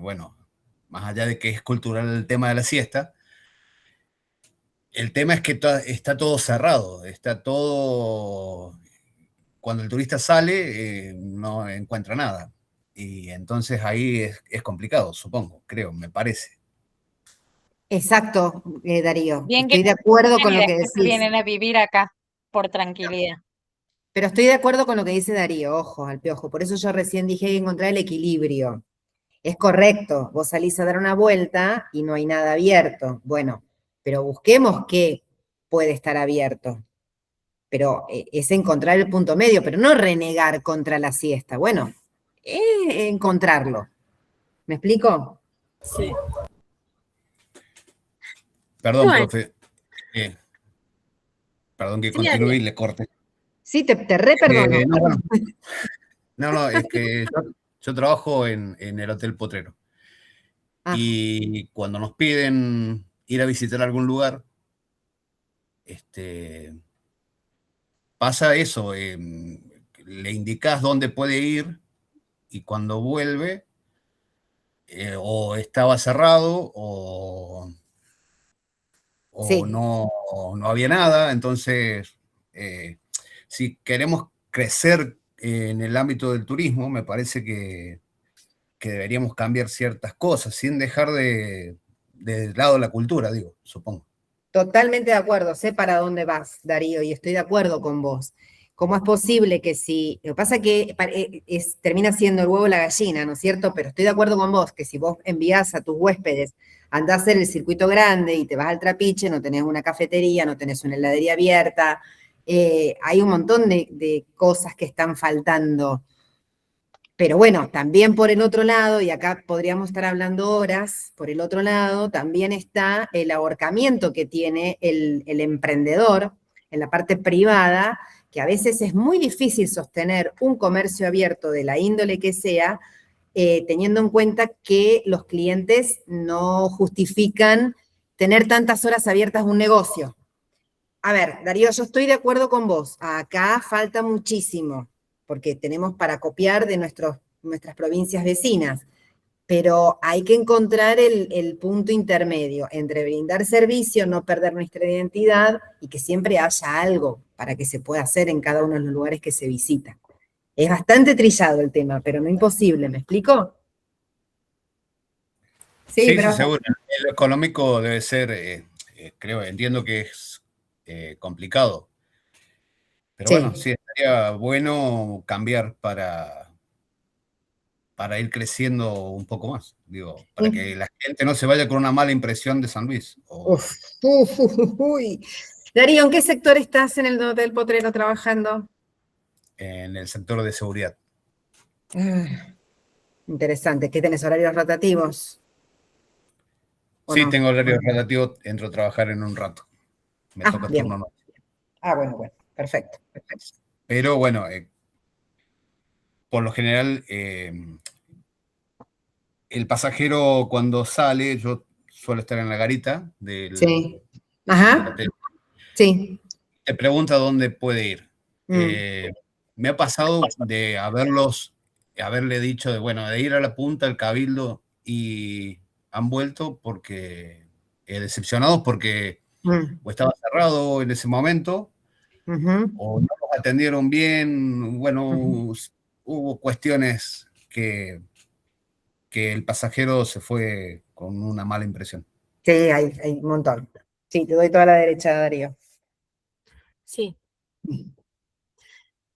bueno, más allá de que es cultural el tema de la siesta, el tema es que está todo cerrado, está todo. Cuando el turista sale, no encuentra nada. Y entonces ahí es complicado, supongo, creo, me parece. Exacto, Darío. Bien que Estoy de acuerdo con y lo que después se decís. vienen a vivir acá por tranquilidad. Pero estoy de acuerdo con lo que dice Darío, ojo, al piojo. Por eso yo recién dije que encontrar el equilibrio. Es correcto, vos salís a dar una vuelta y no hay nada abierto. Bueno, pero busquemos qué puede estar abierto. Pero es encontrar el punto medio, pero no renegar contra la siesta. Bueno, es encontrarlo. ¿Me explico? Sí. Perdón, Bueno. profe. perdón que Sí, continúe y Ariel. le corte. Sí, te re perdono. No, bueno, no, es que yo trabajo en el Hotel Potrero. Ah. Y cuando nos piden ir a visitar algún lugar, pasa eso, le indicás dónde puede ir y cuando vuelve, o estaba cerrado o Sí. no había nada. Entonces, si queremos crecer en el ámbito del turismo, me parece que deberíamos cambiar ciertas cosas, sin dejar de lado la cultura, digo, supongo. Totalmente de acuerdo, sé para dónde vas, Darío, y estoy de acuerdo con vos. ¿Cómo es posible que si, lo que pasa que termina siendo el huevo o la gallina, ¿no es cierto? Pero estoy de acuerdo con vos, que si vos envías a tus huéspedes, andás a hacer el circuito grande y te vas al Trapiche, no tenés una cafetería, no tenés una heladería abierta, hay un montón de cosas que están faltando. Pero bueno, también por el otro lado, y acá podríamos estar hablando horas, por el otro lado también está el ahorcamiento que tiene el emprendedor en la parte privada, que a veces es muy difícil sostener un comercio abierto de la índole que sea, teniendo en cuenta que los clientes no justifican tener tantas horas abiertas un negocio. A ver, Darío, yo estoy de acuerdo con vos. Acá falta muchísimo, porque tenemos para copiar de nuestras provincias vecinas, pero hay que encontrar el punto intermedio entre brindar servicio, no perder nuestra identidad y que siempre haya algo para que se pueda hacer en cada uno de los lugares que se visita. Es bastante trillado el tema, pero no imposible, ¿me explico? Sí, pero seguro. Lo económico debe ser, entiendo que es complicado. Pero sí. Bueno, sí, estaría bueno cambiar para ir creciendo un poco más, digo, para que la gente no se vaya con una mala impresión de San Luis. Uy. Darío, ¿en qué sector estás en el Hotel Potrero trabajando? En el sector de seguridad. Interesante. ¿Qué tenés, horarios rotativos? Sí, no? tengo horario relativo, entro a trabajar en un rato. Me toca bien. turno noche. Bueno, perfecto. Pero bueno, por lo general, el pasajero cuando sale, yo suelo estar en la garita del hotel. Sí. Te pregunta dónde puede ir. Me ha pasado de haberle dicho de ir a la punta del Cabildo y han vuelto porque decepcionados porque o estaba cerrado en ese momento o no los atendieron bien. Bueno, hubo cuestiones que el pasajero se fue con una mala impresión. Sí, hay un montón. Sí, te doy toda la derecha, Darío. Sí.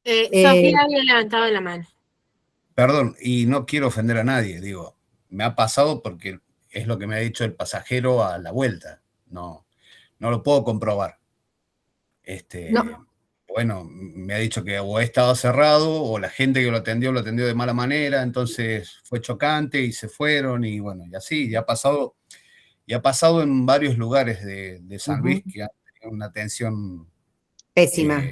Sofía había levantado la mano. Perdón, y no quiero ofender a nadie, digo, me ha pasado porque es lo que me ha dicho el pasajero a la vuelta, no lo puedo comprobar. Bueno, me ha dicho que o he estado cerrado o la gente que lo atendió de mala manera, entonces fue chocante y se fueron y bueno, y así, ya ha pasado en varios lugares de San Luis que han tenido una atención pésima.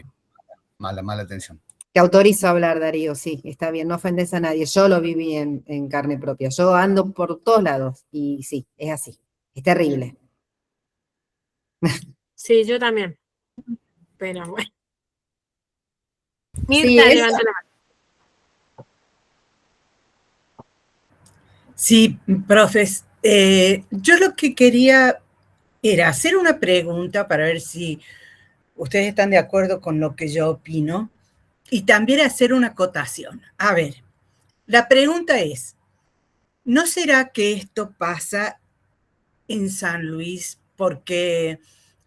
Mala atención. Te autorizo a hablar, Darío, sí, está bien, no ofendes a nadie. Yo lo viví en carne propia. Yo ando por todos lados y sí, es así. Es terrible. Sí, yo también. Pero bueno. Mirta, levanta la mano. Sí, profes. Yo lo que quería era hacer una pregunta para ver si ustedes están de acuerdo con lo que yo opino y también hacer una acotación. A ver, la pregunta es, ¿no será que esto pasa en San Luis porque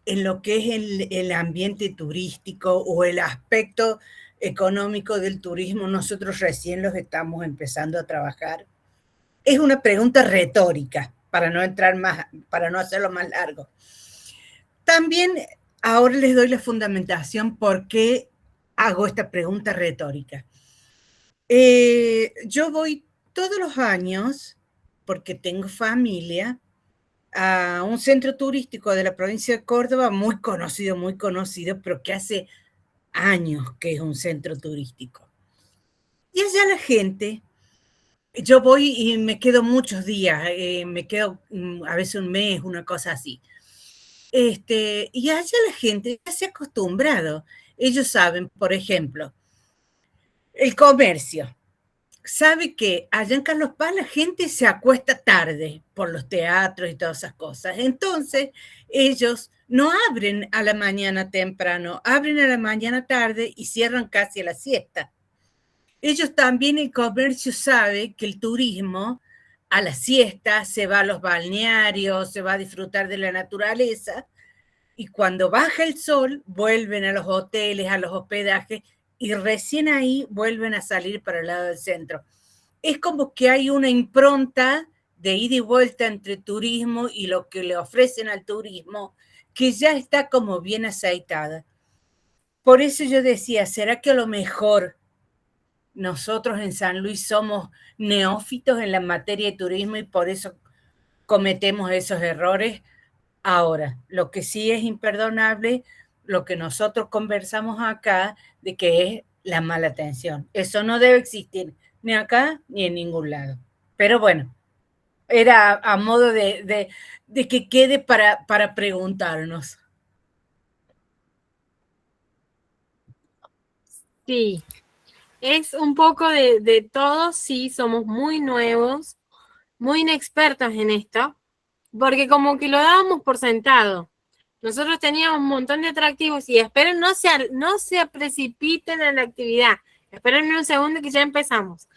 en lo que es el ambiente turístico o el aspecto económico del turismo nosotros recién los estamos empezando a trabajar? Es una pregunta retórica, para no entrar más, para no hacerlo más largo. También ahora les doy la fundamentación por qué hago esta pregunta retórica. Yo voy todos los años, porque tengo familia, a un centro turístico de la provincia de Córdoba muy conocido, pero que hace años que es un centro turístico. Y allá la gente, yo voy y me quedo muchos días, me quedo a veces un mes, una cosa así. Y allá la gente ya se ha acostumbrado. Ellos saben, por ejemplo, el comercio. Sabe que allá en Carlos Paz la gente se acuesta tarde por los teatros y todas esas cosas. Entonces, ellos no abren a la mañana temprano, abren a la mañana tarde y cierran casi a la siesta. Ellos también, el comercio sabe que el turismo a la siesta se va a los balnearios, se va a disfrutar de la naturaleza, y cuando baja el sol vuelven a los hoteles, a los hospedajes, y recién ahí vuelven a salir para el lado del centro. Es como que hay una impronta de ida y vuelta entre turismo y lo que le ofrecen al turismo, que ya está como bien aceitada. Por eso yo decía, ¿será que a lo mejor nosotros en San Luis somos neófitos en la materia de turismo y por eso cometemos esos errores? Ahora, lo que sí es imperdonable, lo que nosotros conversamos acá, de que es la mala atención. Eso no debe existir ni acá ni en ningún lado. Pero bueno, era a modo de que quede para preguntarnos. Sí, es un poco de todo, sí, somos muy nuevos, muy inexpertos en esto, porque como que lo dábamos por sentado. Nosotros teníamos un montón de atractivos y esperen, no se precipiten en la actividad. Esperen un segundo que ya empezamos.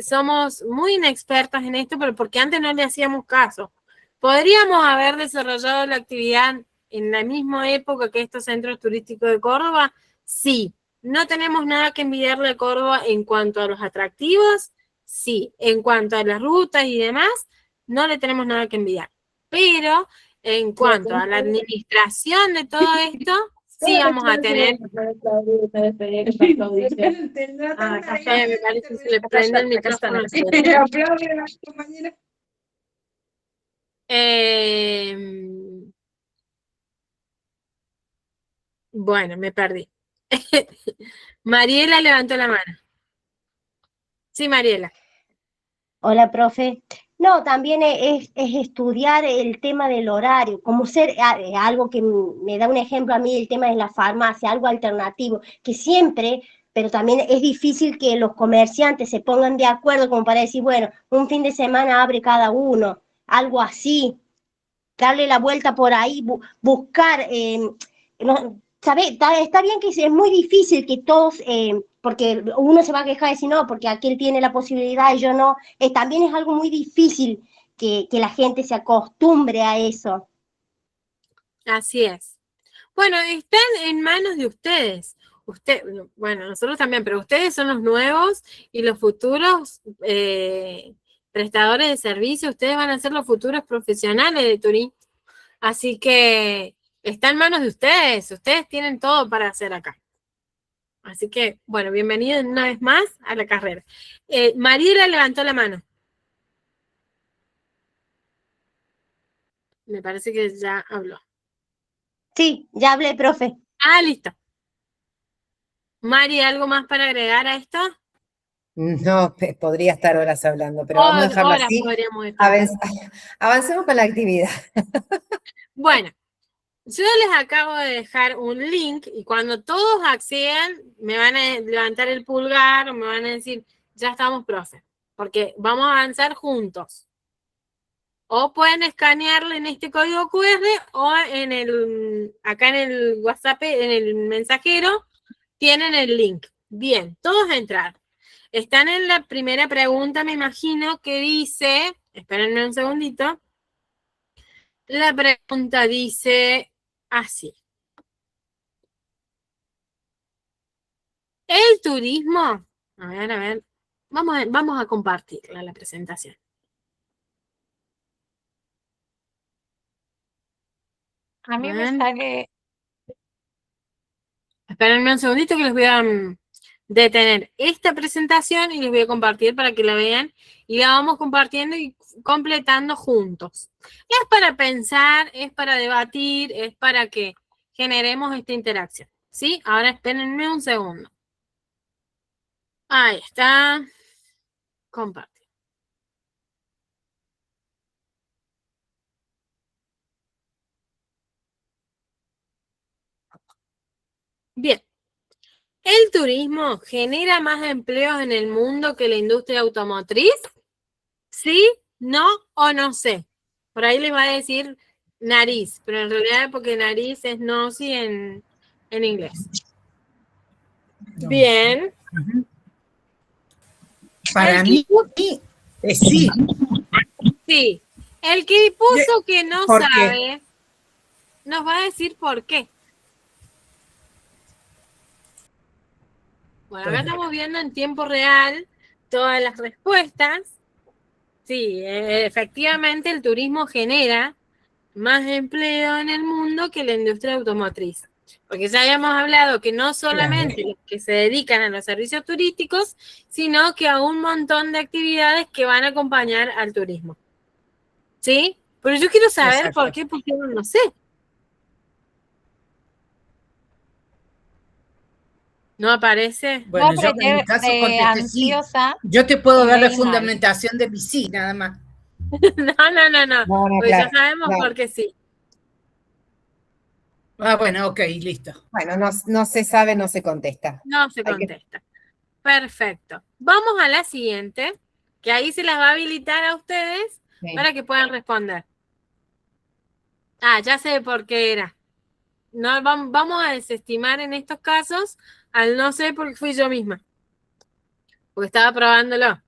Somos muy inexpertos en esto, pero porque antes no le hacíamos caso. ¿Podríamos haber desarrollado la actividad en la misma época que estos centros turísticos de Córdoba? Sí. ¿No tenemos nada que envidiarle a Córdoba en cuanto a los atractivos? Sí. En cuanto a las rutas y demás, no le tenemos nada que envidiar. Pero en cuanto a la administración de todo esto, sí vamos a tener... me parece que se le prende el micrófono. Bueno, me perdí. Mariela levantó la mano. Sí, Mariela. Hola, profe. No, también es estudiar el tema del horario, como ser algo que me da un ejemplo a mí, el tema de la farmacia, algo alternativo, que siempre, pero también es difícil que los comerciantes se pongan de acuerdo como para decir, bueno, un fin de semana abre cada uno, algo así, darle la vuelta por ahí, buscar, no, ¿sabe? Está bien que es muy difícil que todos, porque uno se va a quejar de decir no, porque aquel tiene la posibilidad y yo no, también es algo muy difícil que la gente se acostumbre a eso. Así es. Bueno, están en manos de ustedes. Bueno, nosotros también, pero ustedes son los nuevos y los futuros prestadores de servicio. Ustedes van a ser los futuros profesionales de turismo. Así que está en manos de ustedes. Ustedes tienen todo para hacer acá. Así que, bueno, bienvenidos una vez más a la carrera. Mariela levantó la mano. Me parece que ya habló. Sí, ya hablé, profe. Ah, listo. Mari, ¿algo más para agregar a esto? No, podría estar horas hablando, pero vamos a dejarlo Horas así. podríamos dejar. Avancemos con la actividad. Bueno, yo les acabo de dejar un link y cuando todos accedan me van a levantar el pulgar o me van a decir, ya estamos, profe, porque vamos a avanzar juntos. O pueden escanearle en este código QR o acá en el WhatsApp, en el mensajero, tienen el link. Bien, todos entrar. Están en la primera pregunta, me imagino, que dice, espérenme un segundito. La pregunta dice así. El turismo, a ver, vamos a compartirla la presentación. A mí me sale... Espérenme un segundito que les voy a detener esta presentación y les voy a compartir para que la vean. Y la vamos compartiendo y completando juntos. Es para pensar, es para debatir, es para que generemos esta interacción. ¿Sí? Ahora espérenme un segundo. Ahí está. Comparte. Bien. ¿El turismo genera más empleos en el mundo que la industria automotriz? ¿Sí? ¿No o no sé? Por ahí les va a decir nariz, pero en realidad porque nariz es no, sí en inglés. No. Bien. Para mí, sí. Sí. El que puso que no ¿Por qué? sabe, nos va a decir por qué. Bueno, acá estamos viendo en tiempo real todas las respuestas. Sí, efectivamente el turismo genera más empleo en el mundo que la industria automotriz. Porque ya habíamos hablado que no solamente los que se dedican a los servicios turísticos, sino que a un montón de actividades que van a acompañar al turismo. ¿Sí? Pero yo quiero saber por qué pusieron, no sé. ¿No aparece? Bueno, yo en mi caso contesté sí. Yo te puedo dar la fundamentación de mi sí, nada más. No. Pues claro, ya sabemos no. por qué sí. Ah, bueno, ok, listo. Bueno, no se sabe, no se contesta. No se contesta. Perfecto. Vamos a la siguiente, que ahí se las va a habilitar a ustedes para que puedan responder. Ah, ya sé por qué era. No, vamos a desestimar en estos casos al no sé porque fui yo misma. Porque estaba probándolo.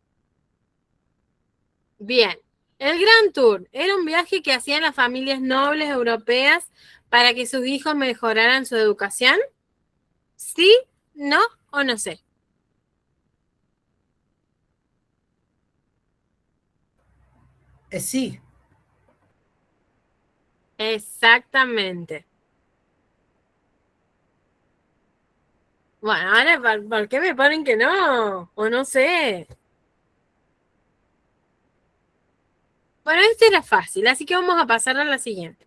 Bien. El Grand Tour era un viaje que hacían las familias nobles europeas para que sus hijos mejoraran su educación. ¿Sí, no o no sé? Sí. Exactamente. Bueno, ahora, ¿por qué me ponen que no? O no sé. Bueno, este era fácil, así que vamos a pasar a la siguiente.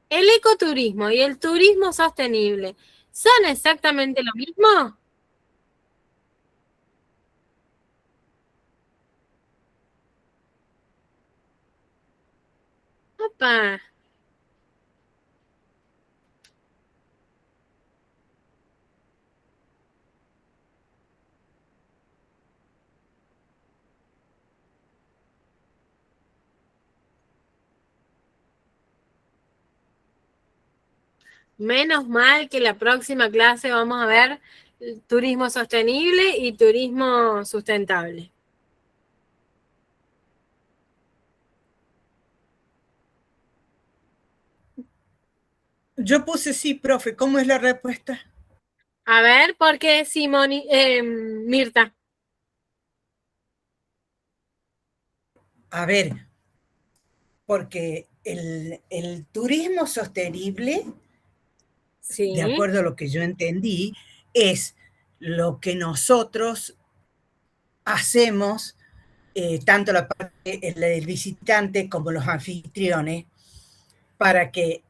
¿El ecoturismo y el turismo sostenible son exactamente lo mismo? Opa. Menos mal que la próxima clase vamos a ver turismo sostenible y turismo sustentable. Yo puse sí, profe. ¿Cómo es la respuesta? A ver, ¿por qué Mirta? A ver, porque el turismo sostenible, Sí. de acuerdo a lo que yo entendí, es lo que nosotros hacemos, tanto la parte del visitante como los anfitriones, para que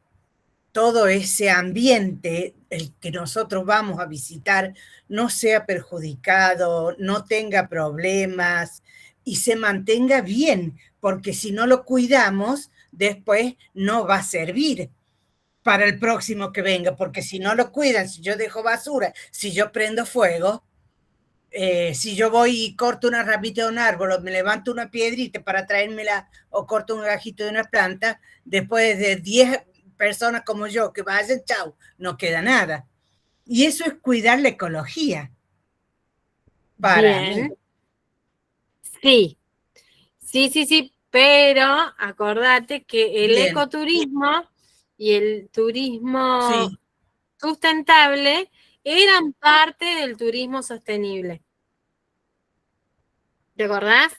todo ese ambiente, el que nosotros vamos a visitar, no sea perjudicado, no tenga problemas y se mantenga bien, porque si no lo cuidamos, después no va a servir para el próximo que venga, porque si no lo cuidan, si yo dejo basura, si yo prendo fuego, si yo voy y corto una ramita de un árbol o me levanto una piedrita para traérmela o corto un gajito de una planta, después de 10 personas como yo que vayan, chau, no queda nada. Y eso es cuidar la ecología. Para mí. Sí, pero acordate que el Bien. ecoturismo y el turismo sustentable eran parte del turismo sostenible. ¿Te acordás?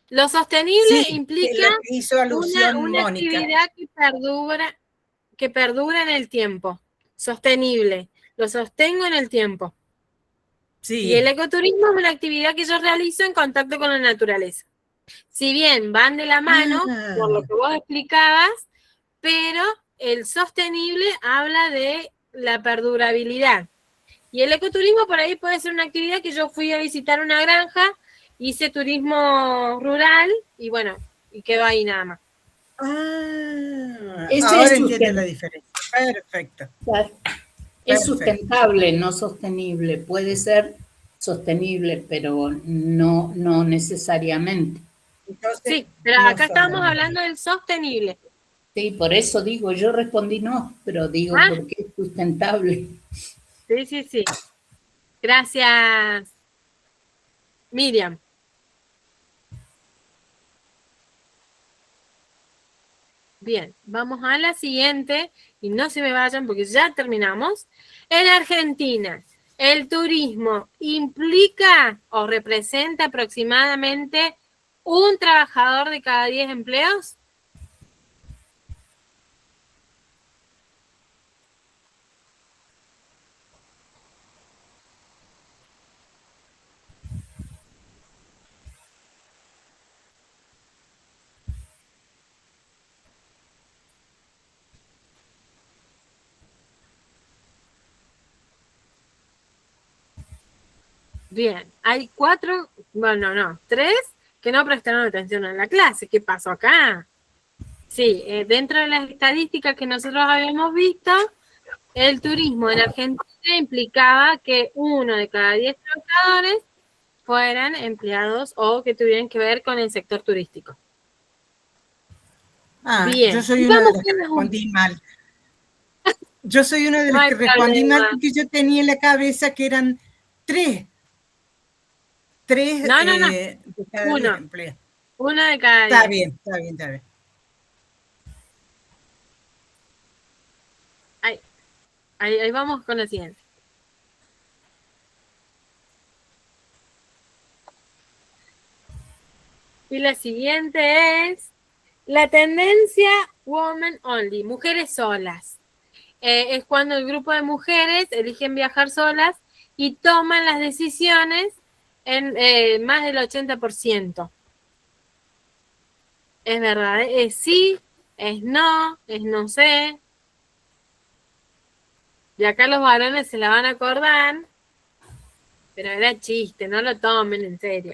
Lo sostenible implica que hizo alusión una actividad que perdura en el tiempo. Sostenible. Lo sostengo en el tiempo. Sí. Y el ecoturismo es una actividad que yo realizo en contacto con la naturaleza. Si bien van de la mano, por lo que vos explicabas, pero el sostenible habla de la perdurabilidad. Y el ecoturismo por ahí puede ser una actividad que yo fui a visitar una granja, hice turismo rural y bueno, y quedó ahí nada más. Ahora entiendo la diferencia. Perfecto. Es sustentable, no sostenible. Puede ser sostenible, pero no necesariamente. Entonces, sí, pero acá estamos hablando del sostenible. Sí, por eso digo, yo respondí no, pero digo porque es sustentable. Sí. Gracias, Miriam. Bien, vamos a la siguiente, y no se me vayan porque ya terminamos. En Argentina, ¿el turismo implica o representa aproximadamente un trabajador de cada 10 empleos? Bien, hay 3 que no prestaron atención a la clase. ¿Qué pasó acá? Sí, dentro de las estadísticas que nosotros habíamos visto, el turismo en Argentina implicaba que 1 de cada 10 trabajadores fueran empleados o que tuvieran que ver con el sector turístico. Bien. Yo soy una de las que respondí mal. Yo soy una de las que respondí mal porque yo tenía en la cabeza que eran 3. 3 de cada 10 empleos. 1 de cada 10. Está bien. Ahí vamos con la siguiente. Y la siguiente es la tendencia woman only, mujeres solas. Es cuando el grupo de mujeres eligen viajar solas y toman las decisiones en más del 80%. Es verdad, es sí, es no sé. Y acá los varones se la van a acordar, pero era chiste, no lo tomen en serio.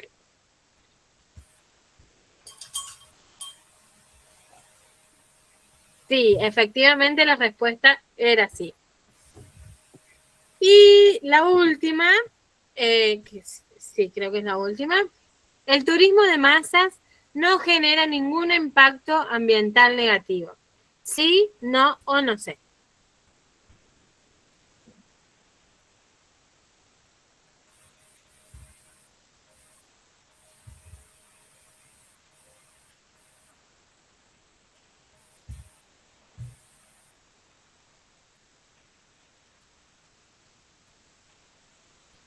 Sí, efectivamente la respuesta era sí. Y la última, sí, creo que es la última. El turismo de masas no genera ningún impacto ambiental negativo. Sí, no o no sé.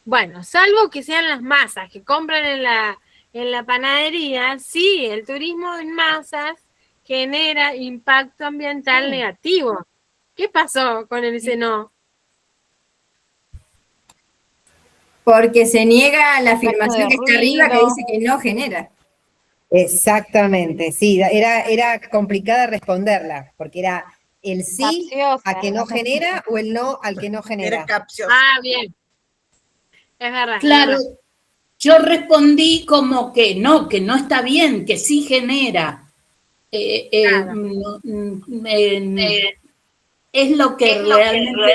Bueno, salvo que sean las masas que compran en la panadería, sí, el turismo en masas genera impacto ambiental negativo. ¿Qué pasó con ese no? Porque se niega la afirmación que está arriba que dice que no genera. Exactamente, sí, era complicada responderla, porque era el sí a que no genera o el no al que no genera. Era capciosa. Bien. Es verdad. Claro, yo respondí como que no está bien, que sí genera. Es lo que realmente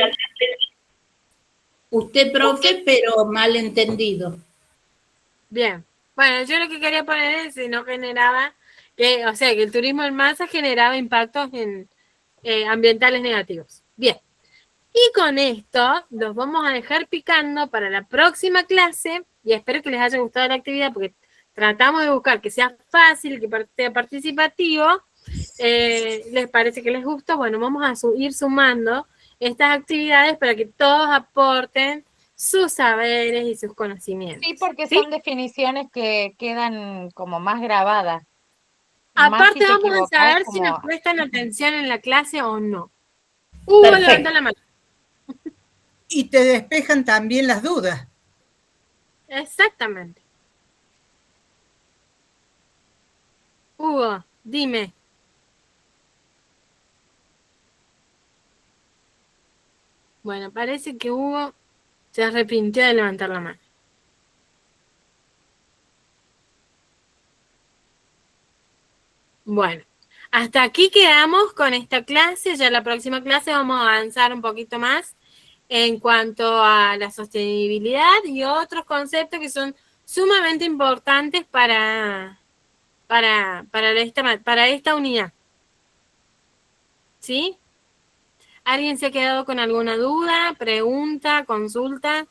usted, profe, pero mal entendido. Bien. Bueno, yo lo que quería poner es si no generaba, que el turismo en masa generaba impactos ambientales negativos. Bien. Y con esto los vamos a dejar picando para la próxima clase y espero que les haya gustado la actividad porque tratamos de buscar que sea fácil, que sea participativo. ¿Les parece que les gusta? Bueno, vamos a ir sumando estas actividades para que todos aporten sus saberes y sus conocimientos. Sí, porque son definiciones que quedan como más grabadas. Aparte vamos a saber si nos prestan atención en la clase o no. Levanta la mano. Y te despejan también las dudas. Exactamente. Hugo, dime. Bueno, parece que Hugo se arrepintió de levantar la mano. Bueno, hasta aquí quedamos con esta clase. Ya la próxima clase vamos a avanzar un poquito más en cuanto a la sostenibilidad y otros conceptos que son sumamente importantes para esta unidad. ¿Sí? ¿Alguien se ha quedado con alguna duda, pregunta, consulta?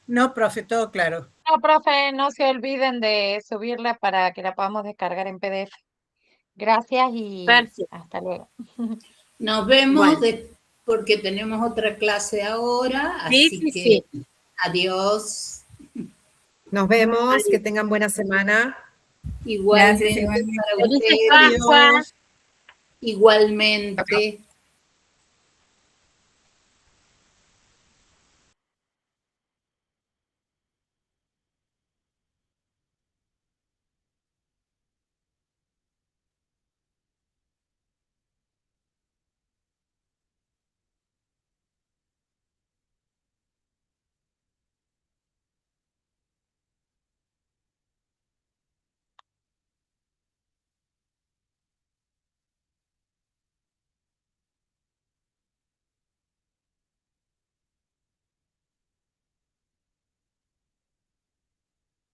No, profe, todo claro. No, profe, no se olviden de subirla para que la podamos descargar en PDF. Gracias y Perfecto. hasta luego. Nos vemos Bueno. porque tenemos otra clase ahora, Sí, así sí, que sí. adiós. Nos vemos, Adiós. que tengan buena semana. Igualmente Gracias, igualmente. para Felices ustedes. Pascuas. Igualmente.